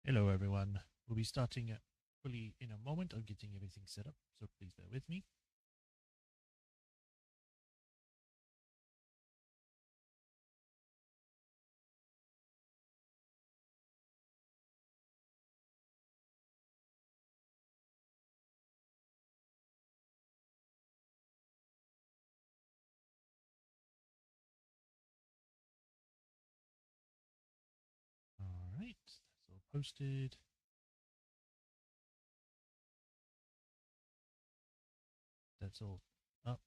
Hello everyone. We'll be starting fully in a moment. I'm getting everything set up, so please bear with me. Alright, that's all posted. That's all up.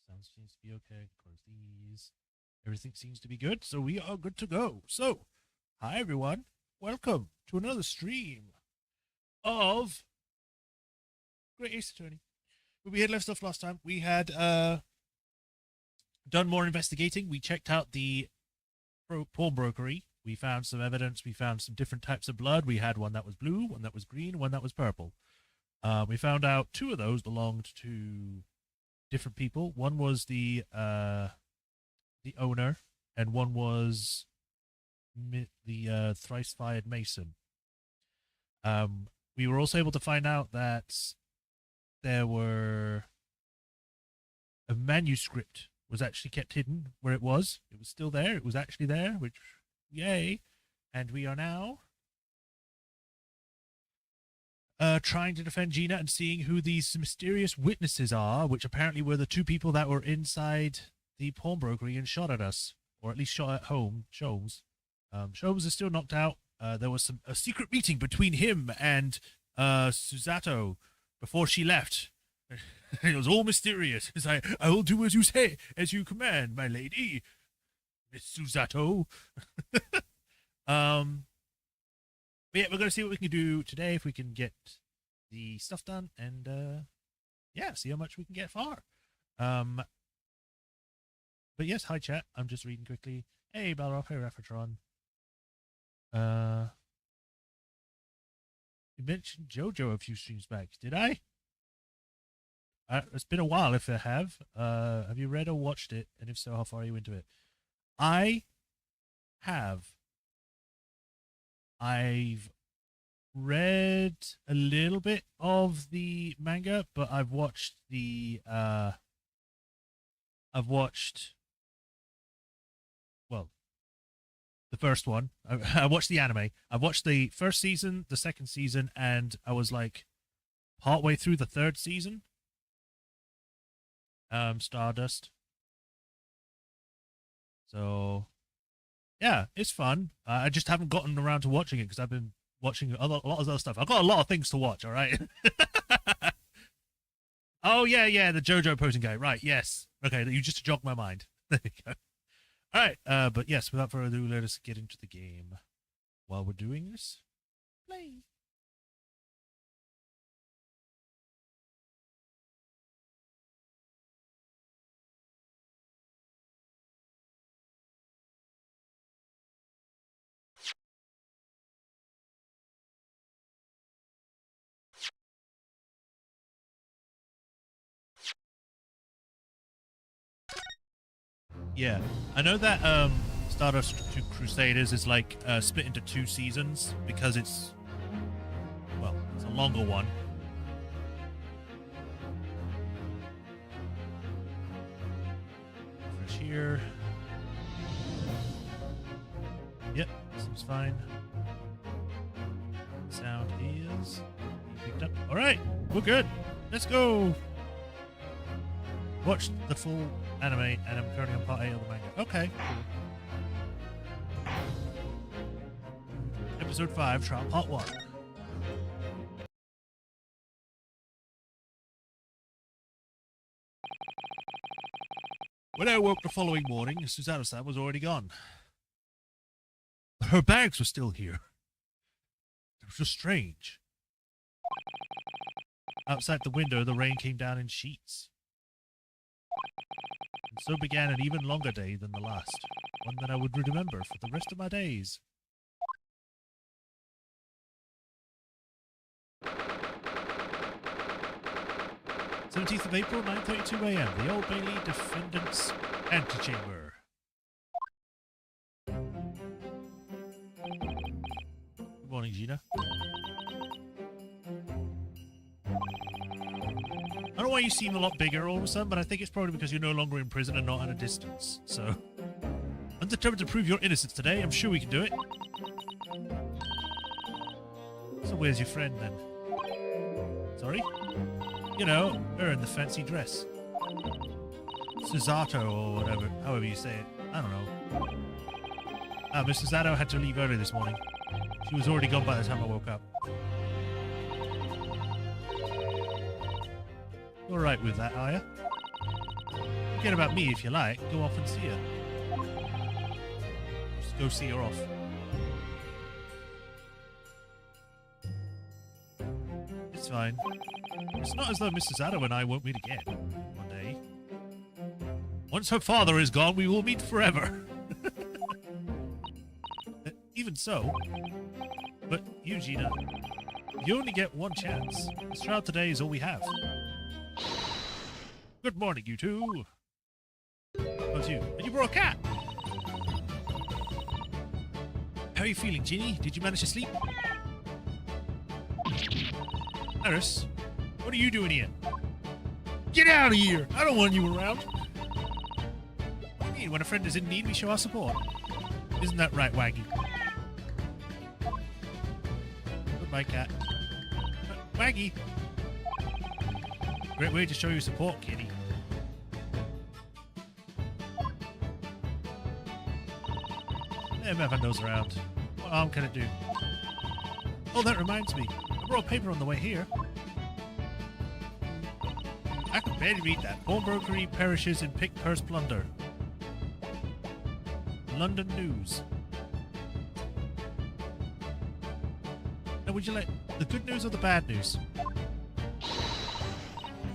Sound seems to be okay. Close these. Everything seems to be good, so we are good to go. So, hi everyone. Welcome to another stream of Great Ace Attorney. We had left off last time. We had done more investigating. We checked out the pawnbrokery. We found some evidence. We found some different types of blood. We had one that was blue, one that was green, one that was purple. We found out two of those belonged to different people. One was the owner, and one was the thrice-fired mason. We were also able to find out that there were a manuscript was actually kept hidden where it was. It was still there. It was actually there, which, yay. And we are now trying to defend Gina and seeing who these mysterious witnesses are, which apparently were the two people that were inside the pawnbrokery and shot at us, or at least shot at Sholmes. Sholmes is still knocked out. There was a secret meeting between him and Susato before she left. It was all mysterious. It's like, I will do as you say, as you command, my lady, Miss Susato. But yeah, we're going to see what we can do today, if we can get the stuff done, and yeah, see how much we can get far. But yes, hi chat. I'm just reading quickly. Hey, Balrog, hey, Raphatron. You mentioned JoJo a few streams back. Did I? It's been a while if I have. Have you read or watched it? And if so, how far are you into it? I have. I've read a little bit of the manga, but I've watched the the first one. I watched the anime. I watched the first season, the second season, and I was like partway through the third season. Stardust. So yeah, it's fun. I just haven't gotten around to watching it because I've been watching a lot of other stuff. I've got a lot of things to watch, all right? Oh, yeah, the JoJo posing guy. Right, yes. Okay, you just jogged my mind. There you go. All right, but yes, without further ado, let us get into the game. While we're doing this, play. Yeah, I know that Stardust to Crusaders is like split into two seasons because it's a longer one. Fresh here. Yep, seems fine. Sound is picked up. All right, we're good. Let's go. Watched the full anime, and I'm currently on part 8 of the manga. Okay, cool. Episode 5, Trial Part 1. When I woke the following morning, Susato-san was already gone. But her bags were still here. It was just strange. Outside the window, the rain came down in sheets. And so began an even longer day than the last, one that I would remember for the rest of my days. 17th of April, 9:32 a.m. The Old Bailey Defendant's Antechamber. Good morning, Gina. I don't know why you seem a lot bigger all of a sudden, but I think it's probably because you're no longer in prison and not at a distance. So, I'm determined to prove your innocence today. I'm sure we can do it. So where's your friend then? Sorry? You know, her in the fancy dress. Susato or whatever, however you say it. I don't know. Miss Susato had to leave early this morning. She was already gone by the time I woke up. You're alright with that, are you? Forget about me if you like. Go off and see her. Just go see her off. It's fine. It's not as though Mrs. Addo and I won't meet again one day. Once her father is gone, we will meet forever. Even so. But you, Gina, you only get one chance. This trial today is all we have. Good morning, you two. Oh, it's you. And you brought a cat. How are you feeling, Ginny? Did you manage to sleep? Harris, what are you doing here? Get out of here! I don't want you around. What do you mean? When a friend is in need, we show our support. Isn't that right, Waggy? Goodbye, cat. Waggy! Great way to show your support, kitty. Have those around. What harm can it do? Oh, that reminds me. I brought a paper on the way here. I can barely read that. Pawnbrokery perishes in pick purse plunder. London News. Now, would you like the good news or the bad news?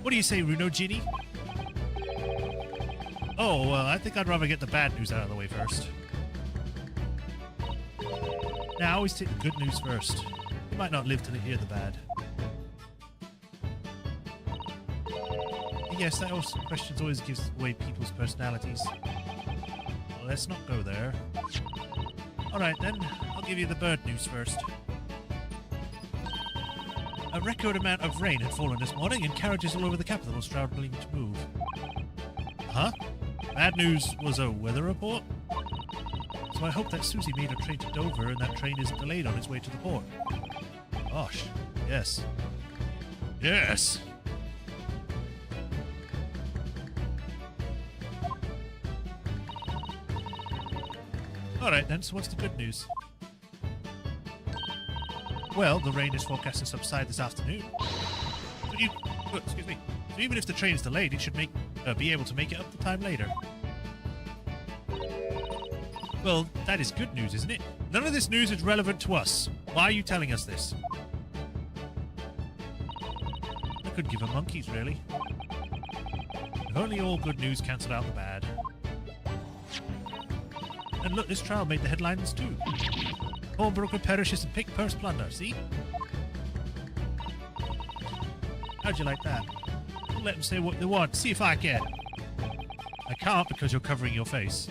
What do you say, Runo, Ginny? Oh, well, I think I'd rather get the bad news out of the way first. Now, I always take the good news first. You might not live to hear the bad. Yes, that question always gives away people's personalities. Well, let's not go there. Alright then, I'll give you the bird news first. A record amount of rain had fallen this morning and carriages all over the capital were struggling to move. Huh? Bad news was a weather report? So I hope that Susie made her train to Dover and that train isn't delayed on its way to the port. Gosh, yes. Yes! Alright then, so what's the good news? Well, the rain is forecast to subside this afternoon. Excuse me. So even if the train is delayed, it should be able to make it up the time later. Well, that is good news, isn't it? None of this news is relevant to us. Why are you telling us this? I could give a monkeys, really. If only all good news cancelled out the bad. And look, this trial made the headlines too. Pawnbroker perishes in pick purse plunder, see? How'd you like that? Don't let them say what they want. See if I can. I can't because you're covering your face.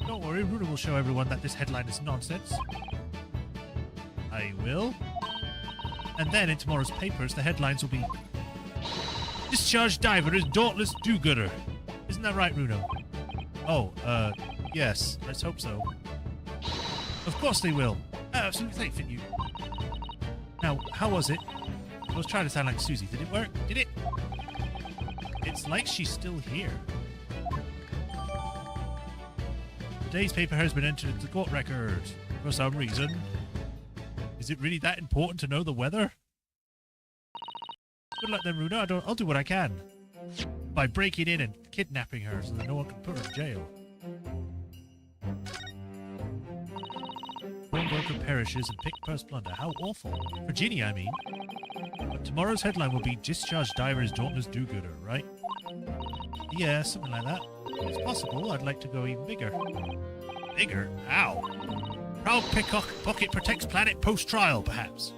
Don't worry, Runa will show everyone that this headline is nonsense. I will. And then in tomorrow's papers, the headlines will be Discharged diver is dauntless do-gooder. Isn't that right, Runo? Oh, yes. Let's hope so. Of course they will. I have absolute faith in you. Now, how was it? I was trying to sound like Susie. Did it work? Did it? It's like she's still here. Today's paper has been entered into the court record for some reason. Is it really that important to know the weather? Good luck then, Runa. I'll do what I can. By breaking in and kidnapping her so that no one can put her in jail. Pawnbroker perishes in pick purse plunder. How awful. For Ginny, I mean. But tomorrow's headline will be Discharged Diver's Dauntless Do-Gooder, right? Yeah, something like that. If it's possible, I'd like to go even bigger. Bigger? How? Proud Pickpocket protects planet post-trial, perhaps.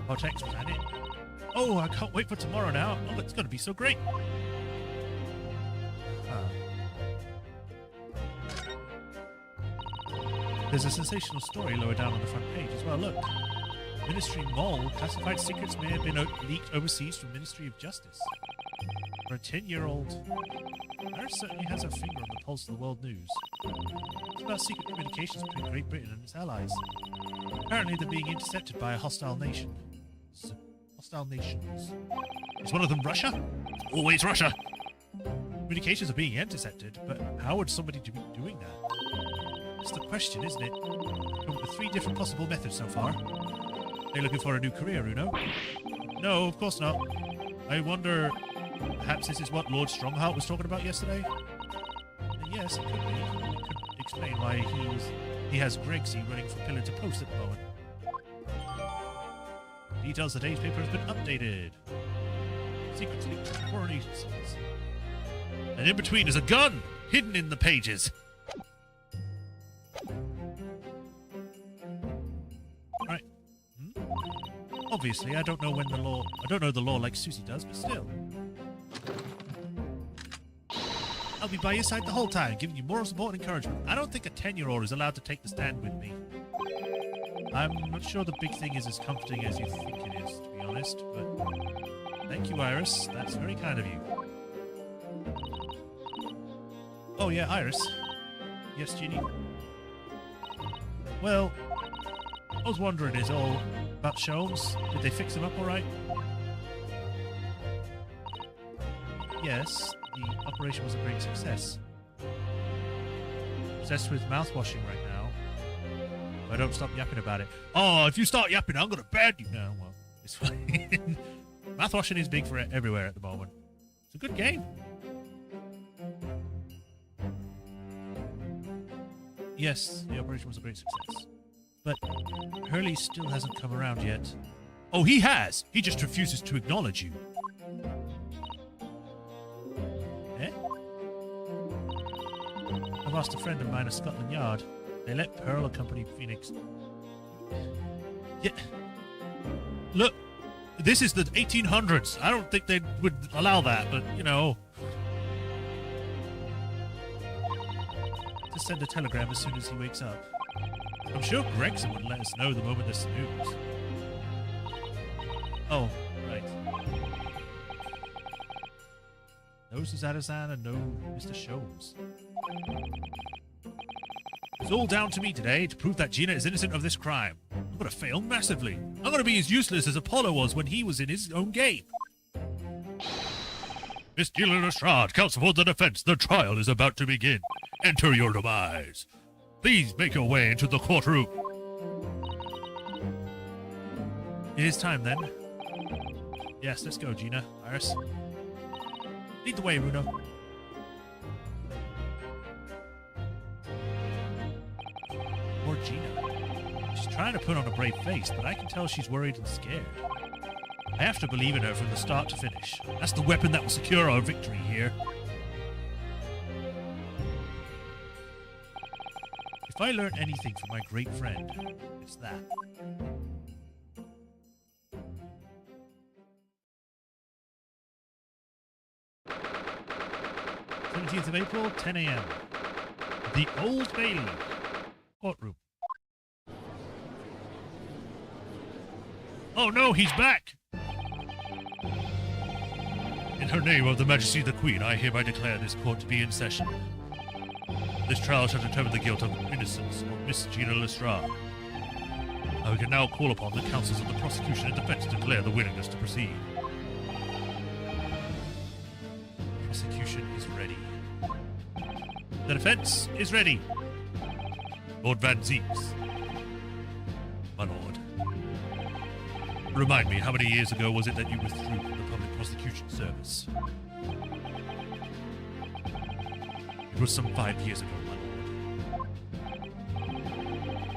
Protects planet? Oh, I can't wait for tomorrow now. Oh, it's going to be so great. There's a sensational story lower down on the front page as well. Look. Ministry Mall, classified secrets may have been leaked overseas from Ministry of Justice. For a 10-year-old, Iris certainly has her finger on the pulse of the world news. It's about secret communications between Great Britain and its allies. Apparently they're being intercepted by a hostile nation. Hostile nations. Is one of them Russia? It's always Russia! Communications are being intercepted, but how would somebody be doing that? That's the question, isn't it? We've come up with 3 different possible methods so far. Are you looking for a new career, Uno? No, of course not. I wonder, perhaps this is what Lord Strongheart was talking about yesterday? Yes, it could be. It could explain why he has Gregsy running from pillar to post at the moment. Details of today's paper has been updated. Secrets leaked from foreign agencies. And in between is a gun hidden in the pages. Right. Obviously, I don't know the law like Susie does, but still. I'll be by your side the whole time, giving you moral support and encouragement. I don't think a 10-year-old is allowed to take the stand with me. I'm not sure the big thing is as comforting as you think it is, to be honest, but thank you, Iris. That's very kind of you. Oh, yeah, Iris. Yes, Ginny? Well, I was wondering, is all about Sholmes? Did they fix him up all right? Yes, the operation was a great success. Obsessed with mouthwashing right now. If I don't stop yapping about it. Oh, if you start yapping, I'm gonna ban you. No, well, it's fine. Mouthwashing is big for everywhere at the moment. It's a good game. Yes, the operation was a great success. But Hurley still hasn't come around yet. Oh, he has! He just refuses to acknowledge you. Eh? I lost a friend of mine at Scotland Yard. They let Pearl accompany Phoenix. Yeah. Look, this is the 1800s. I don't think they would allow that, but, you know. Just send a telegram as soon as he wakes up. I'm sure Gregson would let us know the moment there's news. Oh, right. No Susanna and no Mr. Sholmes. It's all down to me today to prove that Gina is innocent of this crime. I'm gonna fail massively. I'm gonna be as useless as Apollo was when he was in his own game. Miss Gina Lestrade, counsel for the defense. The trial is about to begin. Enter your demise. Please make your way into the courtroom. It is time then. Yes, let's go, Gina. Iris. Lead the way, Runo. Poor Gina. She's trying to put on a brave face, but I can tell she's worried and scared. I have to believe in her from the start to finish. That's the weapon that will secure our victory here. If I learn anything from my great friend, it's that. th of April, 10 a.m. The Old Bailey. Courtroom. Oh no, he's back! In her name of the Majesty of the Queen, I hereby declare this court to be in session. This trial shall determine the guilt of innocence of Miss Gina Lestrade. We can now call upon the counsels of the prosecution and defense to declare the willingness to proceed. The prosecution is ready. The defense is ready. Lord Van Zeeks. My lord. Remind me, how many years ago was it that you withdrew from the public prosecution service? It was some 5 years ago, my lord.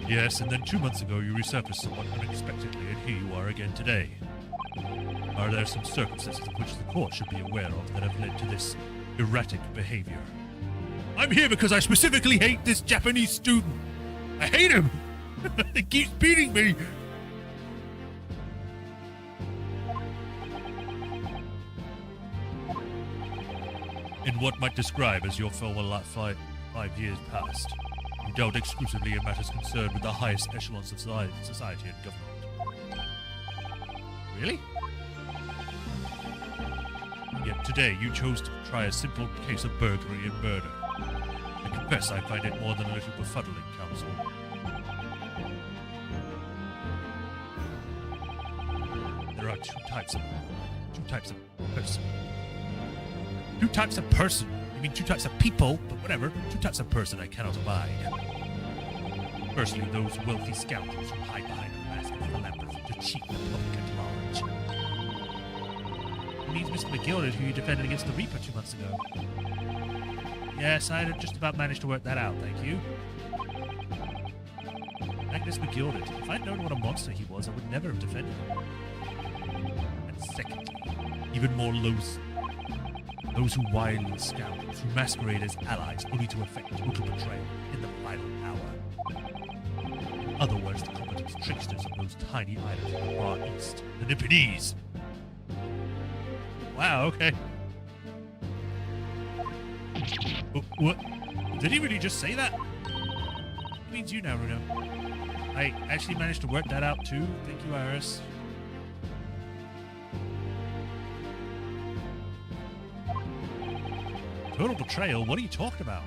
Yes, and then 2 months ago you resurfaced somewhat unexpectedly, and here you are again today. Are there some circumstances of which the court should be aware of that have led to this erratic behavior? I'm here because I specifically hate this Japanese student. I hate him! He keeps beating me! In what might describe as your former 5 years past. You dealt exclusively in matters concerned with the highest echelons of society and government. Really? Yet today you chose to try a simple case of burglary and murder. I confess I find it more than a little befuddling, Counsel. There are two types of person. Two types of person. I mean, two types of people, but whatever. Two types of person I cannot abide. Firstly, those wealthy scoundrels who hide behind a mask of philanthropy to cheat the public at large. It means Mr. McGilded, who you defended against the Reaper 2 months ago. Yes, I had just about managed to work that out, thank you. Agnes McGilded. If I'd known what a monster he was, I would never have defended him. And secondly, even more loathsome, those who wily scoundrels, who masquerade as allies only to effect total betrayal in the final hour. In other words, the competent tricksters of those tiny islands in the far east, the Nipponese. Wow, okay. What? Did he really just say that? It means you now, Runo. I actually managed to work that out too. Thank you, Iris. Total betrayal? What are you talking about?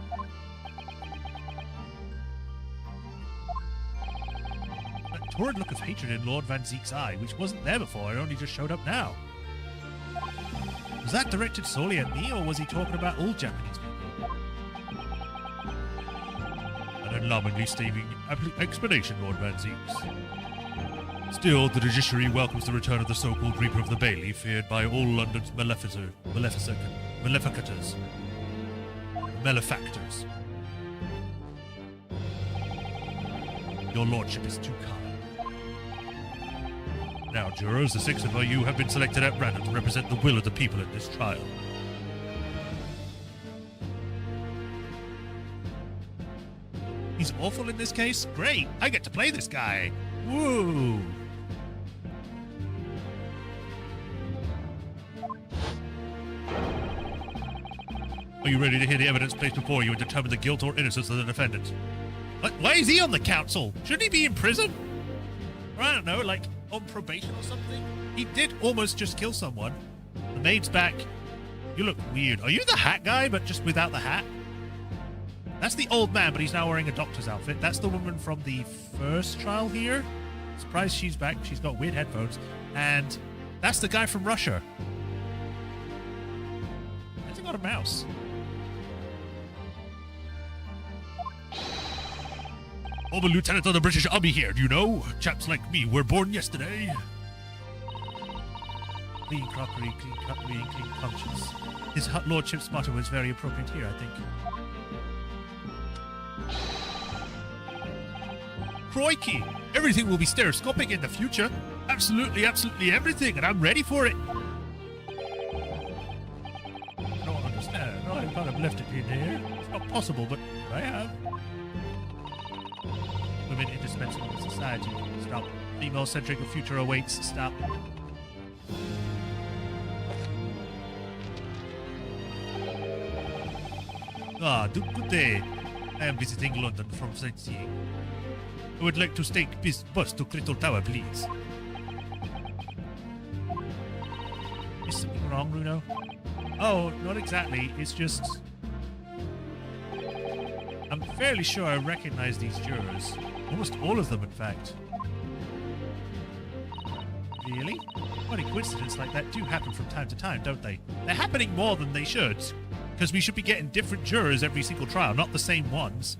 That torrid look of hatred in Lord Van Zeek's eye, which wasn't there before, it only just showed up now. Was that directed solely at me, or was he talking about all Japanese people? An alarmingly staving explanation, Lord Van Zeeks. Still, the judiciary welcomes the return of the so-called Reaper of the Bailey, feared by all London's maleficators. Malefactors. Your lordship is too kind. Now, jurors, the 6 of you have been selected at random to represent the will of the people in this trial. He's awful in this case? Great! I get to play this guy! Woo! Are you ready to hear the evidence placed before you and determine the guilt or innocence of the defendant? What? Why is he on the council? Shouldn't he be in prison? Or I don't know, like on probation or something? He did almost just kill someone. The maid's back. You look weird. Are you the hat guy, but just without the hat? That's the old man, but he's now wearing a doctor's outfit. That's the woman from the first trial here. Surprised she's back. She's got weird headphones. And that's the guy from Russia. Has he got a mouse? I'm a lieutenant of the British Army here, you know? Chaps like me were born yesterday. Clean crockery, clean cutlery, and clean conscience. His lordship's motto is very appropriate here, I think. Crikey! Everything will be stereoscopic in the future. Absolutely, absolutely everything, and I'm ready for it. I don't understand. I kind of left it in here. It's not possible, but I have. Women indispensable in society. Stop. Female-centric future awaits. Stop. Good day. I am visiting London from sightseeing. I would like to take this bus to Crystal Tower, please. Is something wrong, Bruno? Oh, not exactly. It's just... I'm fairly sure I recognize these jurors. Almost all of them, in fact. Really? Funny coincidences like that do happen from time to time, don't they? They're happening more than they should. Because we should be getting different jurors every single trial, not the same ones.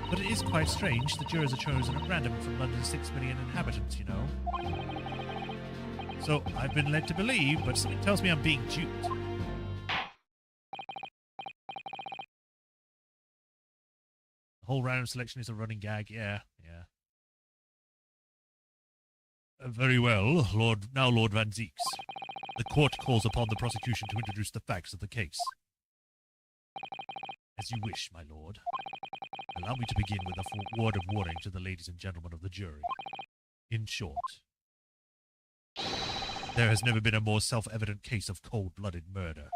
But it is quite strange. The jurors are chosen at random from London's 6 million inhabitants, you know. So I've been led to believe, but something tells me I'm being duped. The whole random selection is a running gag. Yeah. Very well, Lord Van Zeeks. The court calls upon the prosecution to introduce the facts of the case. As you wish, my lord. Allow me to begin with a word of warning to the ladies and gentlemen of the jury. In short, there has never been a more self-evident case of cold-blooded murder.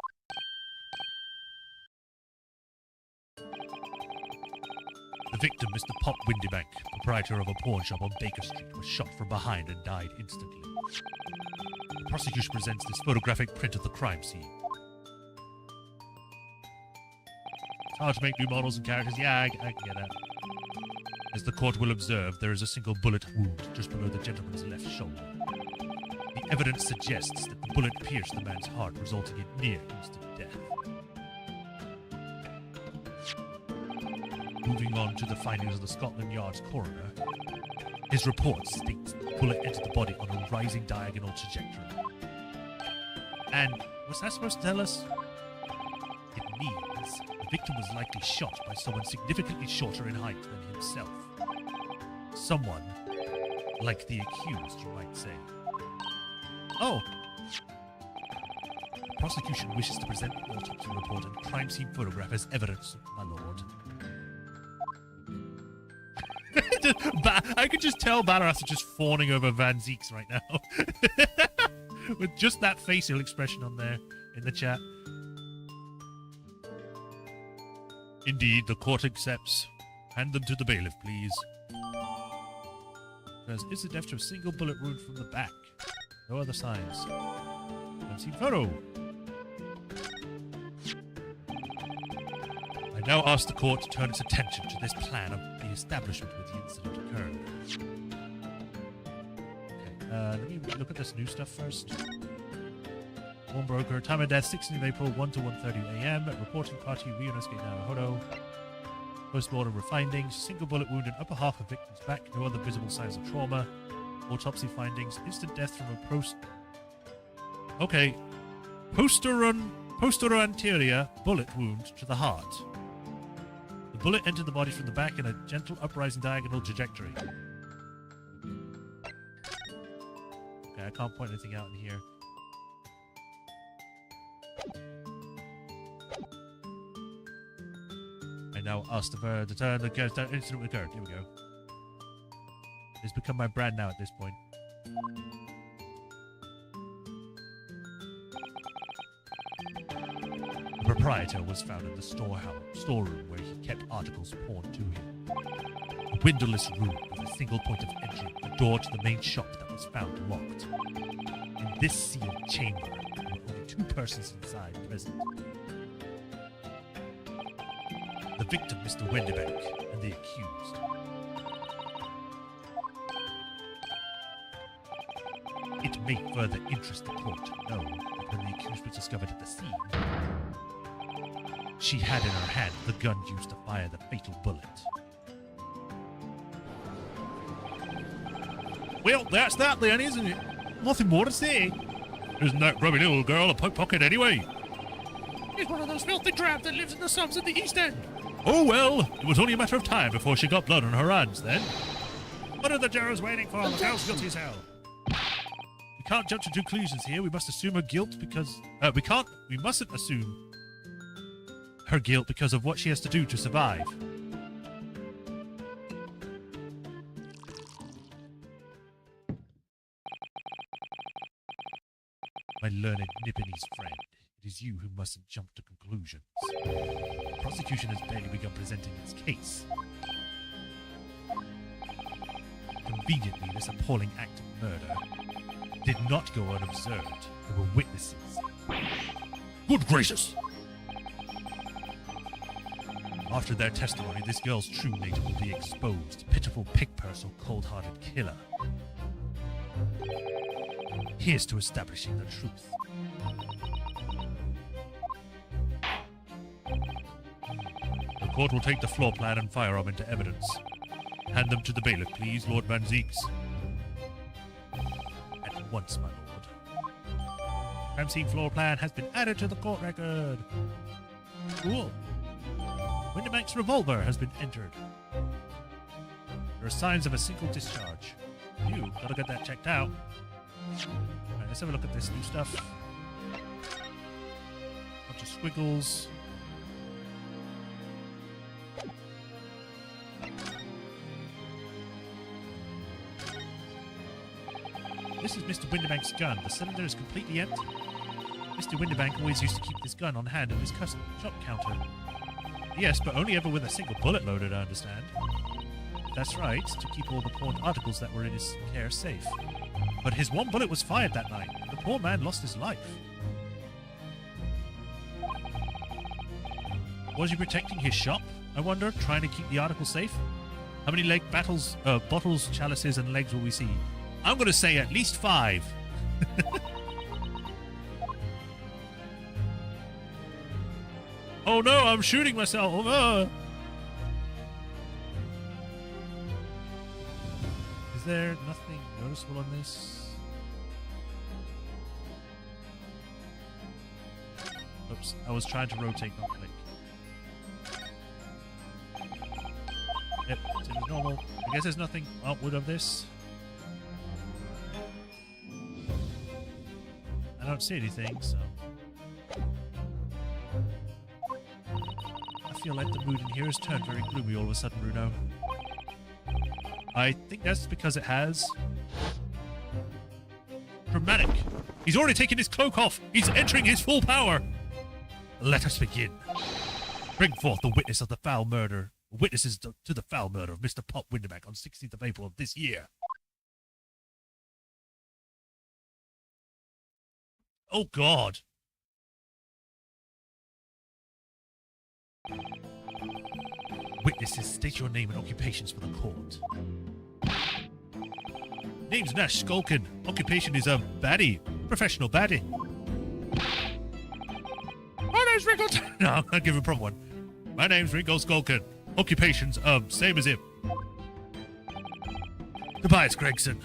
The victim, Mr. Pop Windybank, proprietor of a pawn shop on Baker Street, was shot from behind and died instantly. The prosecution presents this photographic print of the crime scene. It's hard to make new models and characters. Yeah, I can get that. As the court will observe, there is a single bullet wound just below the gentleman's left shoulder. The evidence suggests that the bullet pierced the man's heart, resulting in near instant death. Moving on to the findings of the Scotland Yard's coroner, his report states the bullet entered the body on a rising diagonal trajectory. And what's that supposed to tell us? It means the victim was likely shot by someone significantly shorter in height than himself. Someone like the accused, you might say. Oh! The prosecution wishes to present the autopsy report and crime scene photograph as evidence, my lord. I could just tell Ballaras is just fawning over Van Zeeks right now. With just that facial expression on there in the chat. Indeed, the court accepts. Hand them to the bailiff, please. There's instant death to a single bullet wound from the back. No other signs. I've seen photo. I now ask the court to turn its attention to this plan of the establishment where the incident occurred. Okay, let me look at this new stuff first. Pawnbroker, time of death 16th of April, 1 to 1:30 a.m. Reporting party, Rionesque Navajo. Post-mortem findings, single bullet wound in upper half of victim's back, no other visible signs of trauma. Autopsy findings, instant death from a posterior anterior bullet wound to the heart. The bullet entered the body from the back in a gentle uprising diagonal trajectory. Okay, I can't point anything out in here. I now ask the turn the incident occurred. Here we go. It's become my brand now at this point. The proprietor was found in the storeroom where he kept articles pawned to him. A windowless room with a single point of entry, a door to the main shop that was found locked. In this sealed chamber, there were only two persons inside present. The victim, Mr. Windybank, and the accused. It may further interest the court to know that when the accused was discovered at the scene, she had in her hand the gun used to fire the fatal bullet. Well, that's that then, isn't it? Nothing more to say. Isn't that grubby little girl a pickpocket anyway? She's one of those filthy tramps that lives in the slums at the East End. Oh well, it was only a matter of time before she got blood on her hands then. What are the jurors waiting for? The girl's guilty as hell. We can't jump to conclusions here. We must assume her guilt because... we mustn't assume her guilt because of what she has to do to survive. My learned Nipponese friend, it is you who mustn't jump to conclusions. The prosecution has barely begun presenting its case. Conveniently, this appalling act of murder did not go unobserved. There were witnesses. Good gracious! After their testimony, this girl's true nature will be exposed. Pitiful pig-purse or cold-hearted killer. Here's to establishing the truth. The court will take the floor plan and firearm into evidence. Hand them to the bailiff, please, Lord Van Zeeks. At once, my lord. Crime scene floor plan has been added to the court record. Cool. Windybank's revolver has been entered. There are signs of a single discharge. You gotta get that checked out. Alright, let's have a look at this new stuff. Bunch of squiggles. This is Mr. Windybank's gun. The cylinder is completely empty. Mr. Windybank always used to keep this gun on hand at his custom shop counter. Yes, but only ever with a single bullet loaded, I understand. That's right, to keep all the pawned articles that were in his care safe. But his one bullet was fired that night. The poor man lost his life. Was he protecting his shop, I wonder, trying to keep the articles safe? How many bottles, chalices, and legs will we see? I'm going to say at least 5. Oh no, I'm shooting myself. Is there nothing noticeable on this? Oops, I was trying to rotate, not click. Yep, seems normal. I guess there's nothing outward of this. I don't see anything, so... I feel like the mood in here has turned very gloomy all of a sudden, Bruno. I think that's because it has. Dramatic. He's already taken his cloak off. He's entering his full power. Let us begin. Bring forth the witness of the foul murder. Witnesses to the foul murder of Mr. Pop Winderback on 16th of April of this year. Oh, God. Witnesses, state your name and occupations for the court. Name's Nash Skulkin. Occupation is a baddie. Professional baddie. My name's Wrinkle... No, I'll give him a proper one. My name's Wrinkle Skulkin. Occupation's, same as him. Tobias Gregson.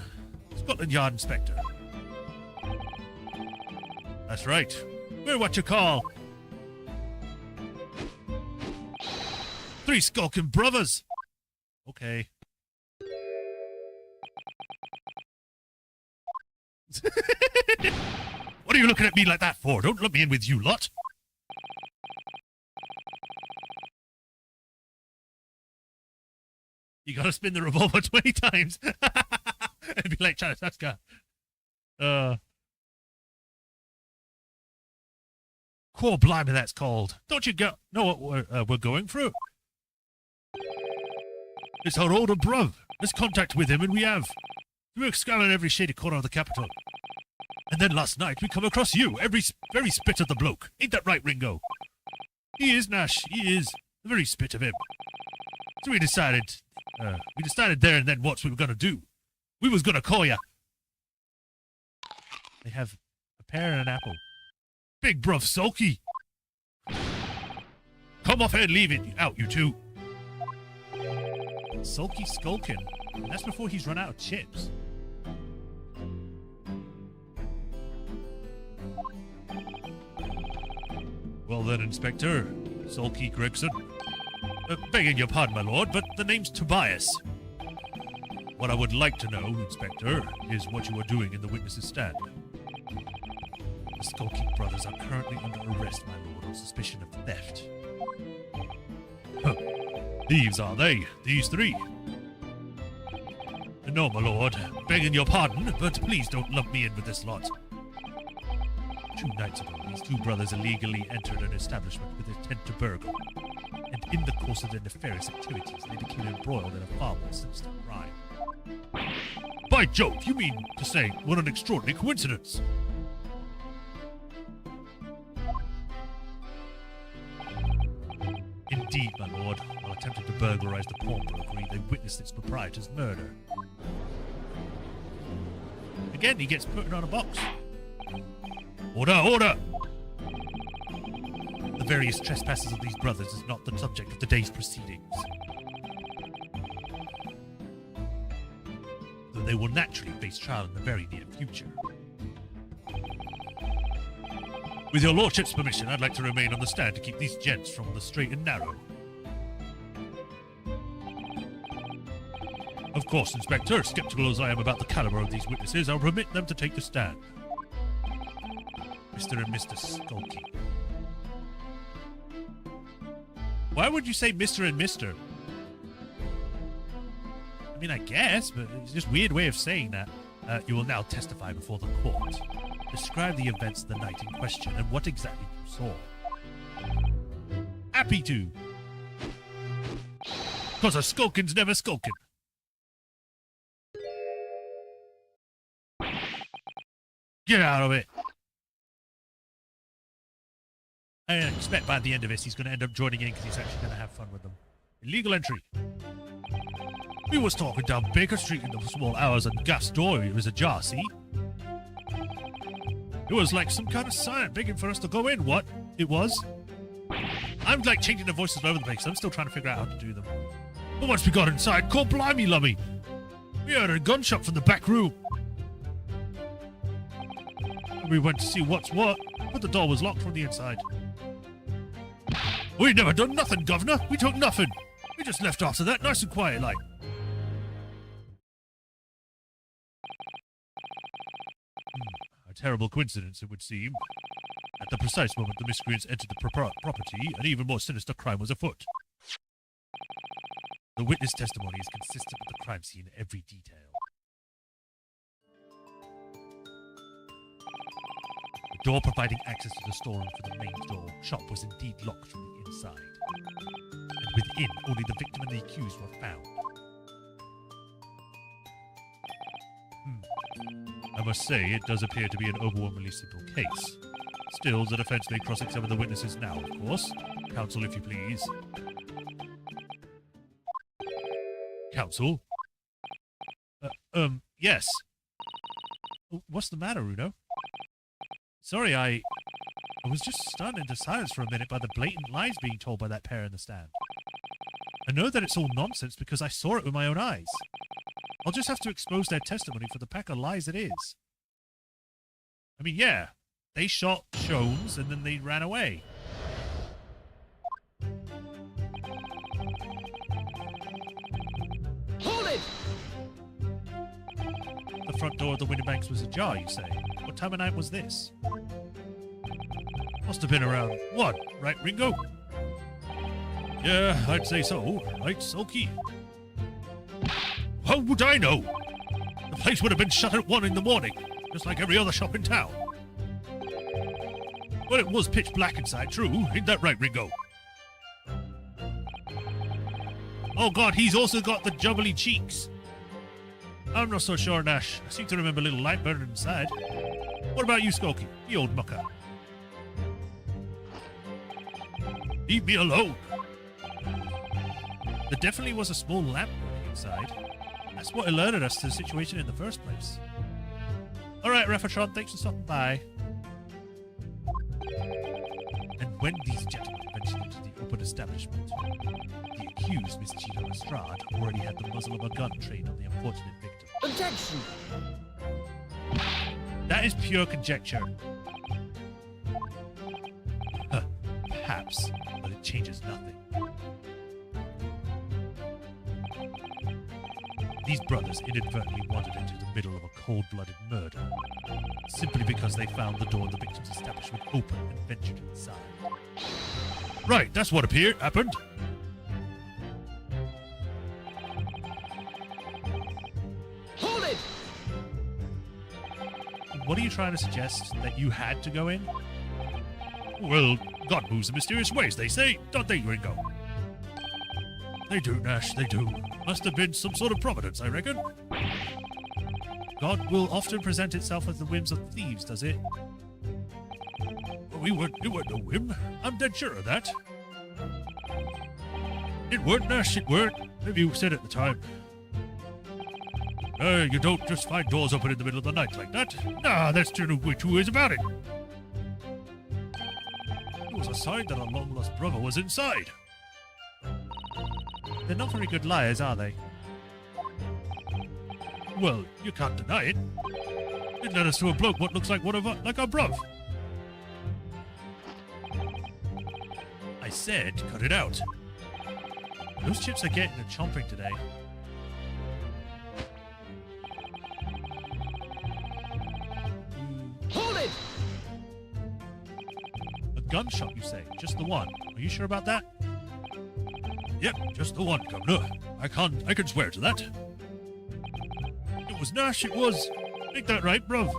Scotland Yard Inspector. That's right. We're what you call... 3 skulking brothers. Okay. What are you looking at me like that for? Don't let me in with you lot. You gotta spin the revolver 20 times. And be like, China Saska. Core blimey, that's called. Don't you know what we're going through? It's our older bruv. Let's contact with him, and we have. We were scouring every shady corner of the capital. And then last night, we come across you, very spit of the bloke. Ain't that right, Ringo? He is, Nash, he is. The very spit of him. So we decided there and then what we were going to do. We was going to call ya. They have a pear and an apple. Big bruv sulky. Come off and leave it out, you two. Sulky Skulkin. That's before he's run out of chips. Well then, Inspector. Sulky Gregson. Begging your pardon, my lord, but the name's Tobias. What I would like to know, Inspector, is what you are doing in the witness's stand. The Skulking brothers are currently under arrest, my lord, on suspicion of theft. Huh. Thieves, are they? These 3? No, my lord. Begging your pardon, but please don't lump me in with this lot. 2 nights ago, these 2 brothers illegally entered an establishment with intent to burgle. And in the course of their nefarious activities, they became embroiled in a far more sinister crime. By Jove, you mean to say, what an extraordinary coincidence! Indeed, my lord. While attempting to burglarize the pawnbrokery, they witnessed its proprietor's murder. Again, he gets put on a box. Order, order! The various trespasses of these brothers is not the subject of today's proceedings. Though they will naturally face trial in the very near future. With your lordship's permission, I'd like to remain on the stand to keep these gents from the straight and narrow. Of course, Inspector, skeptical as I am about the caliber of these witnesses, I'll permit them to take the stand. Mr. and Mr. Skulking. Why would you say Mr. and Mr.? I mean, I guess, but it's just a weird way of saying that. You will now testify before the court. Describe the events of the night in question and what exactly you saw. Happy to. 'Cause a skulkin's never skulking. Get out of it. I expect by the end of this he's going to end up joining in because he's actually going to have fun with them. Illegal entry. We was talking down Baker Street in the small hours and gas door it was ajar, see? It was like some kind of sign begging for us to go in, what? It was? I'm like changing the voices all over the place. I'm still trying to figure out how to do them. But once we got inside, call blimey, lummy. We heard a gunshot from the back room. We went to see what's what, but the door was locked from the inside. We never done nothing, governor. We took nothing. We just left after that, nice and quiet like. A terrible coincidence, it would seem. At the precise moment the miscreants entered the property, an even more sinister crime was afoot. The witness testimony is consistent with the crime scene in every detail. The door providing access to the storeroom for the main door shop was indeed locked from the inside. And within, only the victim and the accused were found. I must say, it does appear to be an overwhelmingly simple case. Still, the defense may cross-examine the witnesses now, of course. Counsel, if you please. Counsel? Yes. What's the matter, Runo? Sorry, I was just stunned into silence for a minute by the blatant lies being told by that pair in the stand. I know that it's all nonsense because I saw it with my own eyes. I'll just have to expose their testimony for the pack of lies it is. I mean, yeah, they shot Jones and then they ran away. Hold it! The front door of the Winterbanks was ajar, you say? What time of night was this? Must have been around 1, right, Ringo? Yeah, I'd say so. Right, sulky. How would I know? The place would have been shut at 1 in the morning, just like every other shop in town. But it was pitch black inside, true. Ain't that right, Ringo? Oh God, he's also got the jubbly cheeks. I'm not so sure, Nash. I seem to remember a little light burning inside. What about you, Skokie, the old mucker? Leave me alone. There definitely was a small lamp burning inside. That's what alerted us to the situation in the first place. Alright, Refatron, thanks for stopping by. And when these gentlemen ventured into the open establishment, the accused, Miss Cheetah Lestrade, already had the muzzle of a gun trained on the unfortunate victim. Objection! That is pure conjecture. Perhaps, but it changes nothing. These brothers inadvertently wandered into the middle of a cold-blooded murder, simply because they found the door of the victim's establishment open and ventured inside. Right, that's what happened. Hold it! What are you trying to suggest? That you had to go in? Well, God moves in mysterious ways, they say, don't they, Ringo? They do, Nash, they do. Must have been some sort of providence, I reckon. God will often present itself as the whims of thieves, does it? Well, it weren't no whim. I'm dead sure of that. It weren't, Nash, it weren't. Maybe you said at the time. You don't just find doors open in the middle of the night like that. Nah, that's two ways about it. It was a sign that our long-lost brother was inside. They're not very good liars, are they? Well, you can't deny it. It led us to a bloke what looks like like our bruv. I said, cut it out. Those chips are getting a chomping today. Hold it! A gun shop, you say? Just the one? Are you sure about that? Yep, just the one, Governor. I can swear to that. It was Nash, it was. Ain't that right, bruv?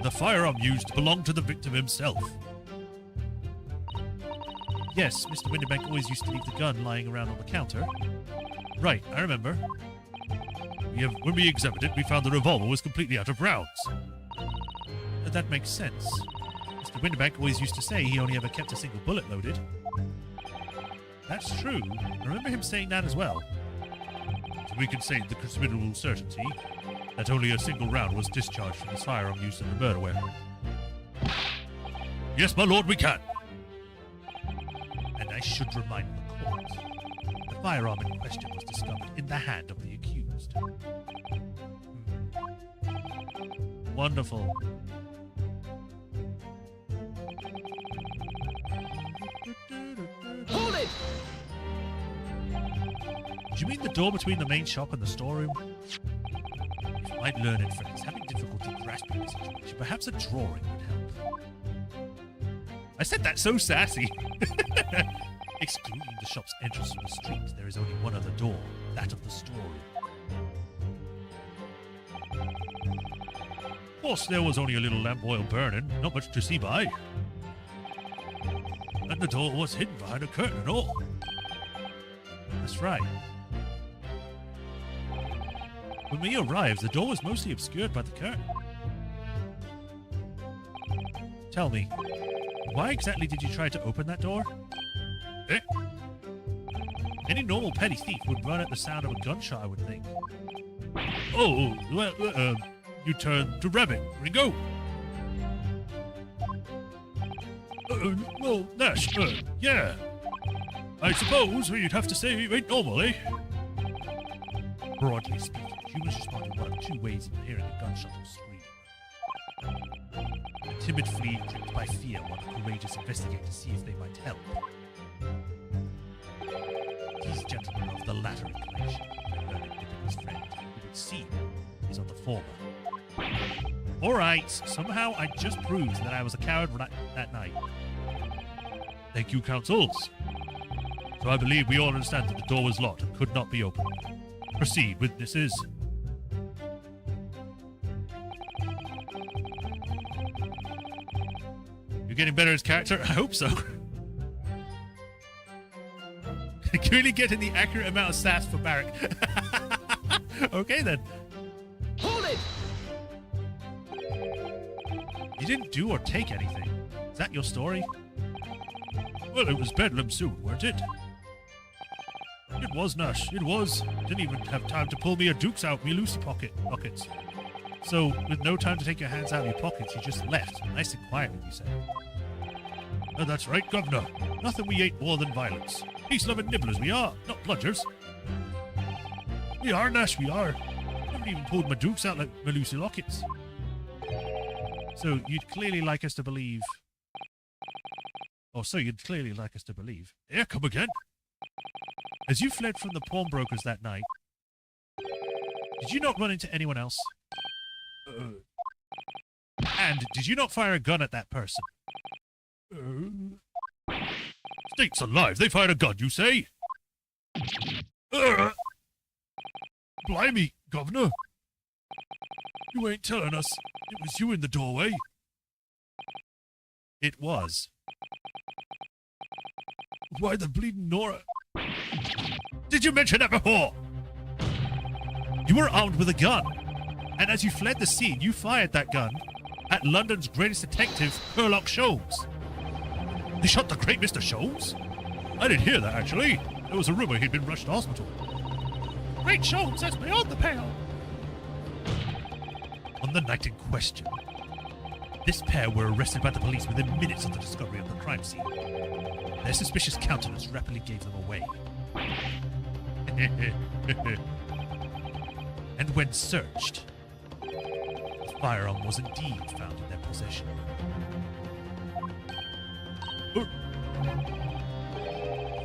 The firearm used belonged to the victim himself. Yes, Mr. Winterbank always used to leave the gun lying around on the counter. Right, I remember. When we examined it, we found the revolver was completely out of rounds. That makes sense. Mr. Winterbank always used to say he only ever kept a single bullet loaded. That's true. I remember him saying that as well. So we can say with considerable certainty that only a single round was discharged from the firearm used in the murder weapon. Yes, my lord, we can. And I should remind the court, the firearm in question was discovered in the hand of the accused. Wonderful. Hold it! Do you mean the door between the main shop and the storeroom? You might learn it, friends. Having difficulty grasping the situation, perhaps a drawing would help. I said that so sassy. Excluding the shop's entrance from the street, there is only one other door, that of the storeroom. Of course, there was only a little lamp oil burning, not much to see by. And the door was hidden behind a curtain and all. That's right. When we arrived, the door was mostly obscured by the curtain. Tell me, why exactly did you try to open that door? Eh? Any normal petty thief would run at the sound of a gunshot, I would think. Oh, well, you turn to Rabbit, Ringo. Well, Nash, yeah. I suppose you'd have to say you ain't normal, eh? Broadly speaking, humans respond in one of two ways in hearing a gunshot or scream. A timid flea gripped by fear while the courageous investigate to see if they might help. These gentlemen of the latter inclination, my learned Nicholas friend, it would seem, is of the former. Alright, somehow I just proved that I was a coward that night. Thank you, counsels. So I believe we all understand that the door was locked and could not be opened. Proceed, witnesses. You're getting better as character? I hope so. Clearly getting the accurate amount of sass for Barrack. Okay then. Hold it! You didn't do or take anything. Is that your story? Well, it was bedlam soon, weren't it? It was, Nash. It was. Didn't even have time to pull me a dukes out me Lucy pockets. So, with no time to take your hands out of your pockets, you just left. Nice and quietly, you said. Oh, that's right, Governor. Nothing we ain't more than violence. Peace-loving nibblers we are, not bludgers. We are, Nash, we are. Haven't even pulled my dukes out like my Lucy lockets. So, you'd clearly like us to believe... Yeah, come again. As you fled from the pawnbrokers that night, did you not run into anyone else? And did you not fire a gun at that person? States alive, they fired a gun, you say? Blimey, Governor. You ain't telling us it was you in the doorway. It was. Why the bleeding Nora? Did you mention that before? You were armed with a gun, and as you fled the scene, you fired that gun at London's greatest detective, Sherlock Sholmes. They shot the great Mr. Sholmes? I didn't hear that, actually. There was a rumor he'd been rushed to hospital. Great Sholmes, that's beyond the pale. On the night in question, this pair were arrested by the police within minutes of the discovery of the crime scene. Their suspicious countenance rapidly gave them away. And when searched, the firearm was indeed found in their possession.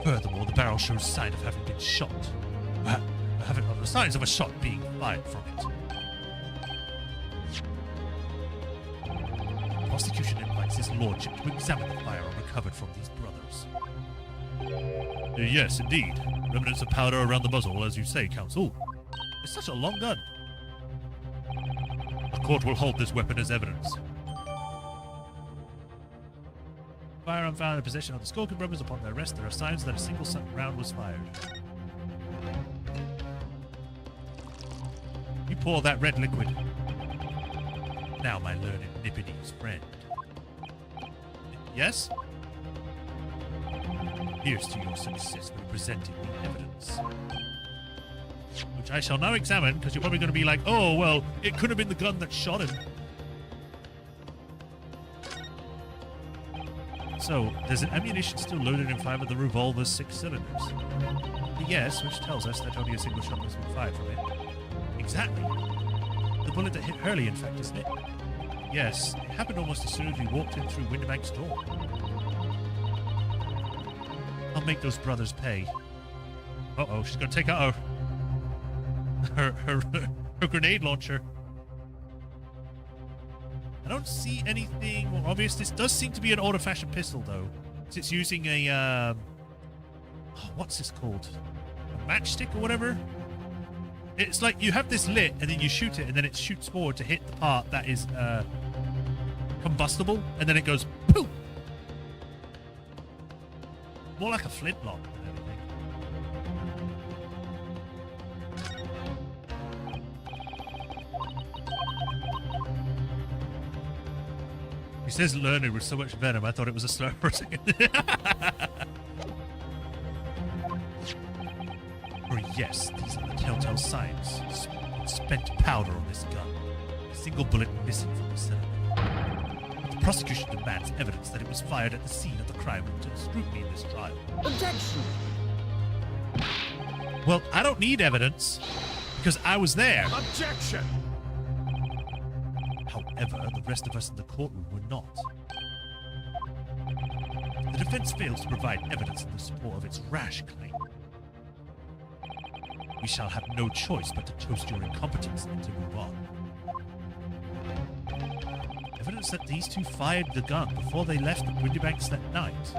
Furthermore, the barrel shows signs of having been shot. Signs of a shot being fired from it. The prosecution invites his lordship to examine the firearm recovered from these brothers. Yes, indeed. Remnants of powder around the muzzle, as you say, counsel. It's such a long gun. The court will hold this weapon as evidence. firearm found in possession of the Skulking brothers. Upon their arrest, there are signs that a single round was fired. You pour that red liquid. Now, my learned Nipponese friend. Yes? Here's to your success when presenting the evidence. Which I shall now examine, because you're probably going to be like, oh, well, it could have been the gun that shot him. So, there's an ammunition still loaded in 5 of the revolver's 6 cylinders. Yes, which tells us that only a single shot has been fired from it. Exactly. The bullet that hit Hurley, in fact, isn't it? Yes, it happened almost as soon as we walked in through Winterbank's door. I'll make those brothers pay. Uh-oh, she's gonna take out her grenade launcher. I don't see anything more obvious. This does seem to be an old-fashioned pistol, though. It's using a, what's this called? A matchstick or whatever? It's like you have this lit, and then you shoot it, and then it shoots forward to hit the part that is, combustible, and then it goes, poof! More like a flintlock than anything. He says learned with so much venom, I thought it was a slur for a second. Oh yes, these are the telltale signs. Spent powder on this gun. A single bullet missing from the cylinder. The prosecution demands evidence that it was fired at the scene of the crime until scrutiny in this trial. Objection! Well, I don't need evidence, because I was there. Objection! However, the rest of us in the courtroom were not. The defense fails to provide evidence in the support of its rash claim. We shall have no choice but to toast your incompetence and to move on. Evidence that these two fired the gun before they left the Winterbanks that night.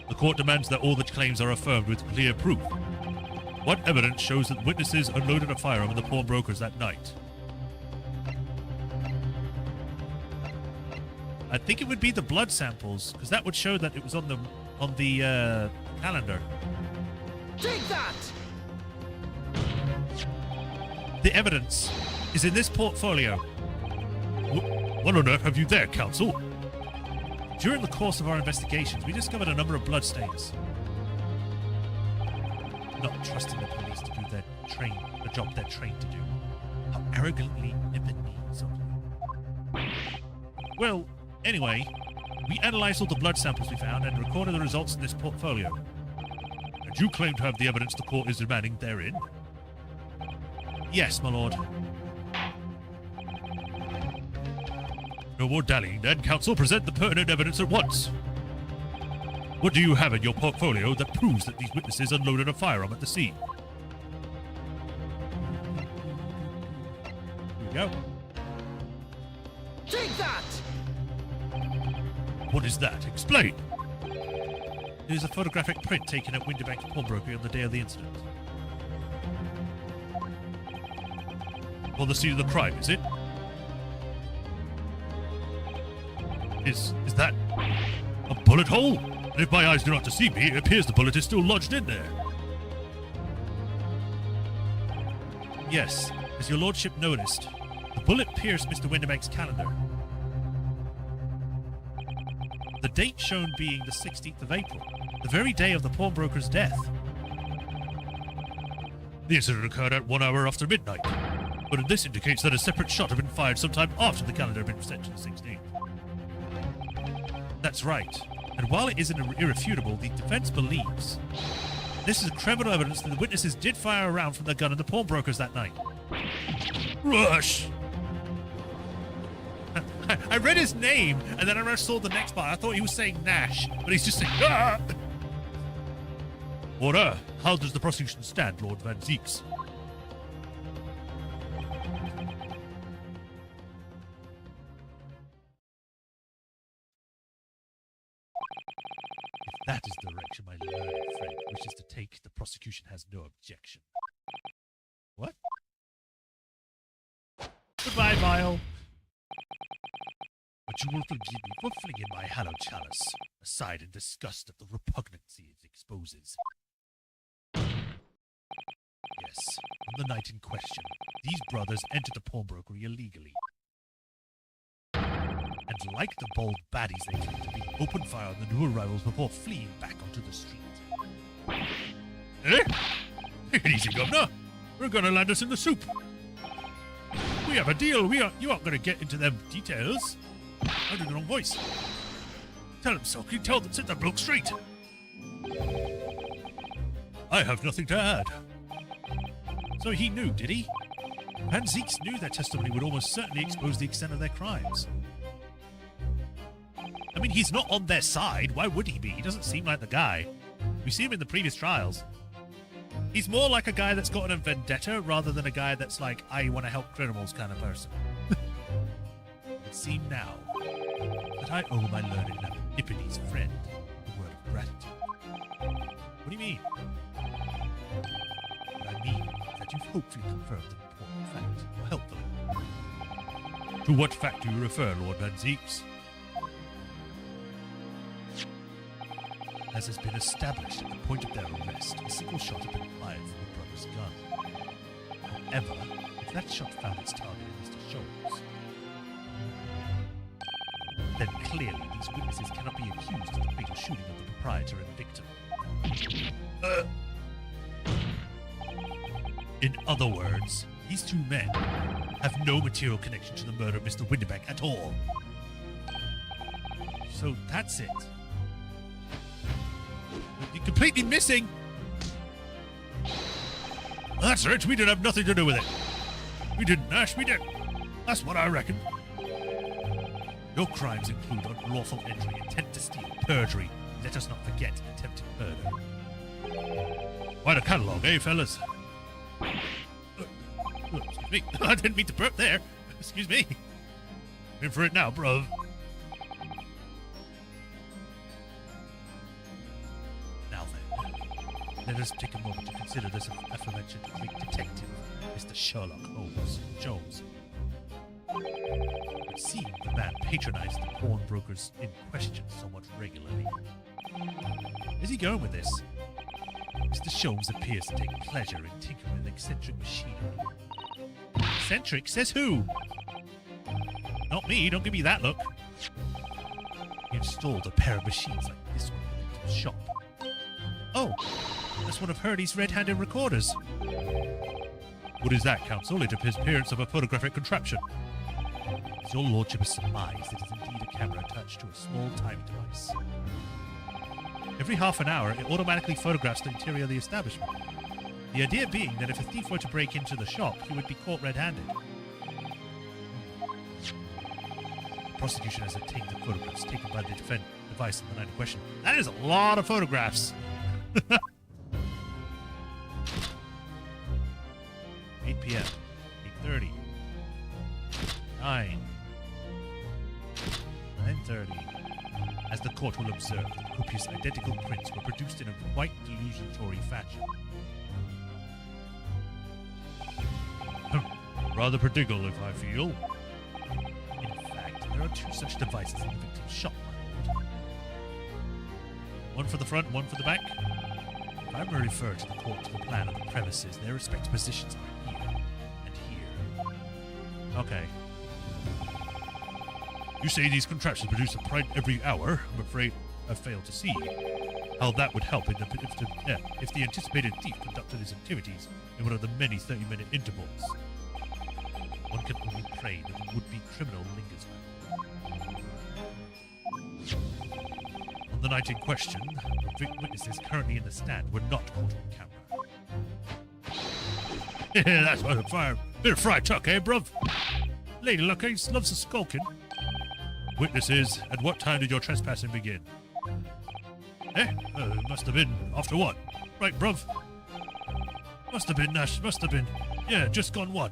The court demands that all the claims are affirmed with clear proof. What evidence shows that witnesses unloaded a firearm in the pawnbrokers that night? I think it would be the blood samples, because that would show that it was on the calendar. Take that! The evidence is in this portfolio. What on earth have you there, counsel? During the course of our investigations, we discovered a number of bloodstains. Not trusting the police to do the job they're trained to do. How arrogantly Nipponese of you. Well, anyway, we analyzed all the blood samples we found and recorded the results in this portfolio. And you claim to have the evidence the court is demanding therein? Yes, my lord. No more dallying, then, counsel. Present the pertinent evidence at once. What do you have in your portfolio that proves that these witnesses unloaded a firearm at the scene? Here we go. Take that! What is that? Explain! It is a photographic print taken at Winterbank Pawnbrokery on the day of the incident. On the scene of the crime, is it? Is that a bullet hole? And if my eyes do not deceive me, it appears the bullet is still lodged in there. Yes, as your lordship noticed, the bullet pierced Mr. Winterbank's calendar. The date shown being the 16th of April, the very day of the pawnbroker's death. The incident occurred at 1 hour after midnight, but this indicates that a separate shot had been fired sometime after the calendar had been sent to the 16th. That's right. And while it isn't irrefutable, the defense believes this is credible evidence that the witnesses did fire a round from their gun at the pawnbrokers that night. Rush! I read his name, and then I saw the next part. I thought he was saying Nash, but he's just saying, ah! Order! How does the prosecution stand, Lord Van Zeeks? If that is the direction my learned friend wishes to take, the prosecution has no objection. What? Goodbye, Vile. But you will forgive me for flinging my hallowed chalice aside in disgust at the repugnancy it exposes. Yes, on the night in question, these brothers entered the pawnbrokery illegally. And like the bold baddies they claim to be, opened fire on the new arrivals before fleeing back onto the street. Eh? Take it easy, Governor. We're gonna land us in the soup. We have a deal. You aren't gonna get into them details. I did the wrong voice. Tell him, Sulky. Tell them, set that bloke straight. I have nothing to add. So he knew, did he? Van Zieks knew their testimony would almost certainly expose the extent of their crimes. I mean, he's not on their side. Why would he be? He doesn't seem like the guy. We see him in the previous trials. He's more like a guy that's got a vendetta rather than a guy that's like, I want to help criminals kind of person. It would seem now that I owe my learned Epiphany's friend a word of gratitude. What do you mean? What I mean is that you've hopefully confirmed an important fact, or helpfully. To what fact do you refer, Lord Van Zieks? As has been established at the point of their arrest, a single shot had been fired from the brother's gun. However, if that shot found its target in Mr. Shoals, then clearly these witnesses cannot be accused of the fatal shooting of the proprietor and victim. In other words, these two men have no material connection to the murder of Mr. Winterbeck at all. So that's it. You're completely missing. That's right, we didn't have nothing to do with it. We didn't, Ash, we did. That's what I reckon. Your crimes include unlawful entry, intent to steal, perjury, let us not forget attempted murder. Quite a catalogue, eh, fellas? Excuse me. I didn't mean to burp there. Excuse me. In for it now, bruv. Let us take a moment to consider this aforementioned Greek detective, Mr. Sherlock Holmes Jones. It seemed the man patronized the pawnbrokers in question somewhat regularly. Where's he going with this? Mr. Sholmes appears to take pleasure in tinkering with eccentric machinery. Eccentric? Says who? Not me, don't give me that look. He installed a pair of machines like this one in the victim's shop. Oh! That's one of Hurley's red-handed recorders. What is that, Counsel? It appearance of a photographic contraption. As your lordship has surmised, it is indeed a camera attached to a small timing device. Every half an hour, it automatically photographs the interior of the establishment. The idea being that if a thief were to break into the shop, he would be caught red-handed. The prosecution has obtained the photographs taken by the device on the night in question. That is a lot of photographs! 8 p.m., 8:30, 9, 9:30. As the court will observe, the copious identical prints were produced in a quite delusionary fashion. Rather prodigal, if I feel. In fact, there are two such devices in the victim's shop, my lord. One for the front, one for the back. If I may refer to the court to the plan of the premises, their respective positions are here and here. Okay. You say these contraptions produce a print every hour. I'm afraid I fail to see how that would help if the anticipated thief conducted his activities in one of the many 30-minute intervals. One can only pray that the would-be criminal lingers. On the night in question, the witnesses currently in the stand were not caught on camera. That's what a fire. Bit of fried chuck, eh, bruv? Lady Lucas loves a skulking. Witnesses, at what time did your trespassing begin? Must have been after 1. Right, bruv. Must have been, Nash, must have been. Yeah, just gone 1.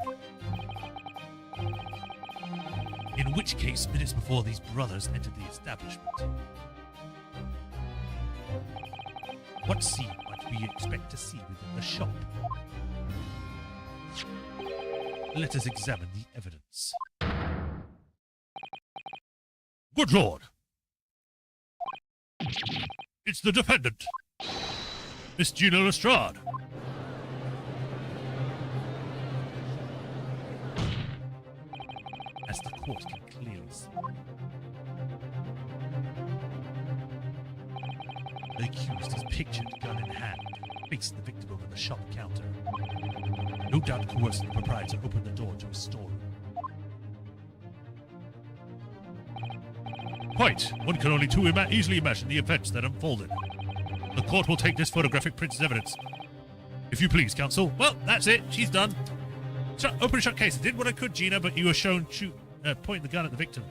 In which case, minutes before these brothers entered the establishment. What scene might we expect to see within the shop? Let us examine the evidence. Good Lord! It's the defendant, Miss Gina Lestrade. As the court can clearly see. The accused is pictured, gun in hand, facing the victim over the shop counter. No doubt coercing the proprietor to open the door to his storeroom. Quite. One can only too easily imagine the events that unfolded. The court will take this photographic print as evidence. If you please, counsel. Well, that's it. She's done. Open and shut case. I did what I could, Gina, but you were shown pointing the gun at the victim.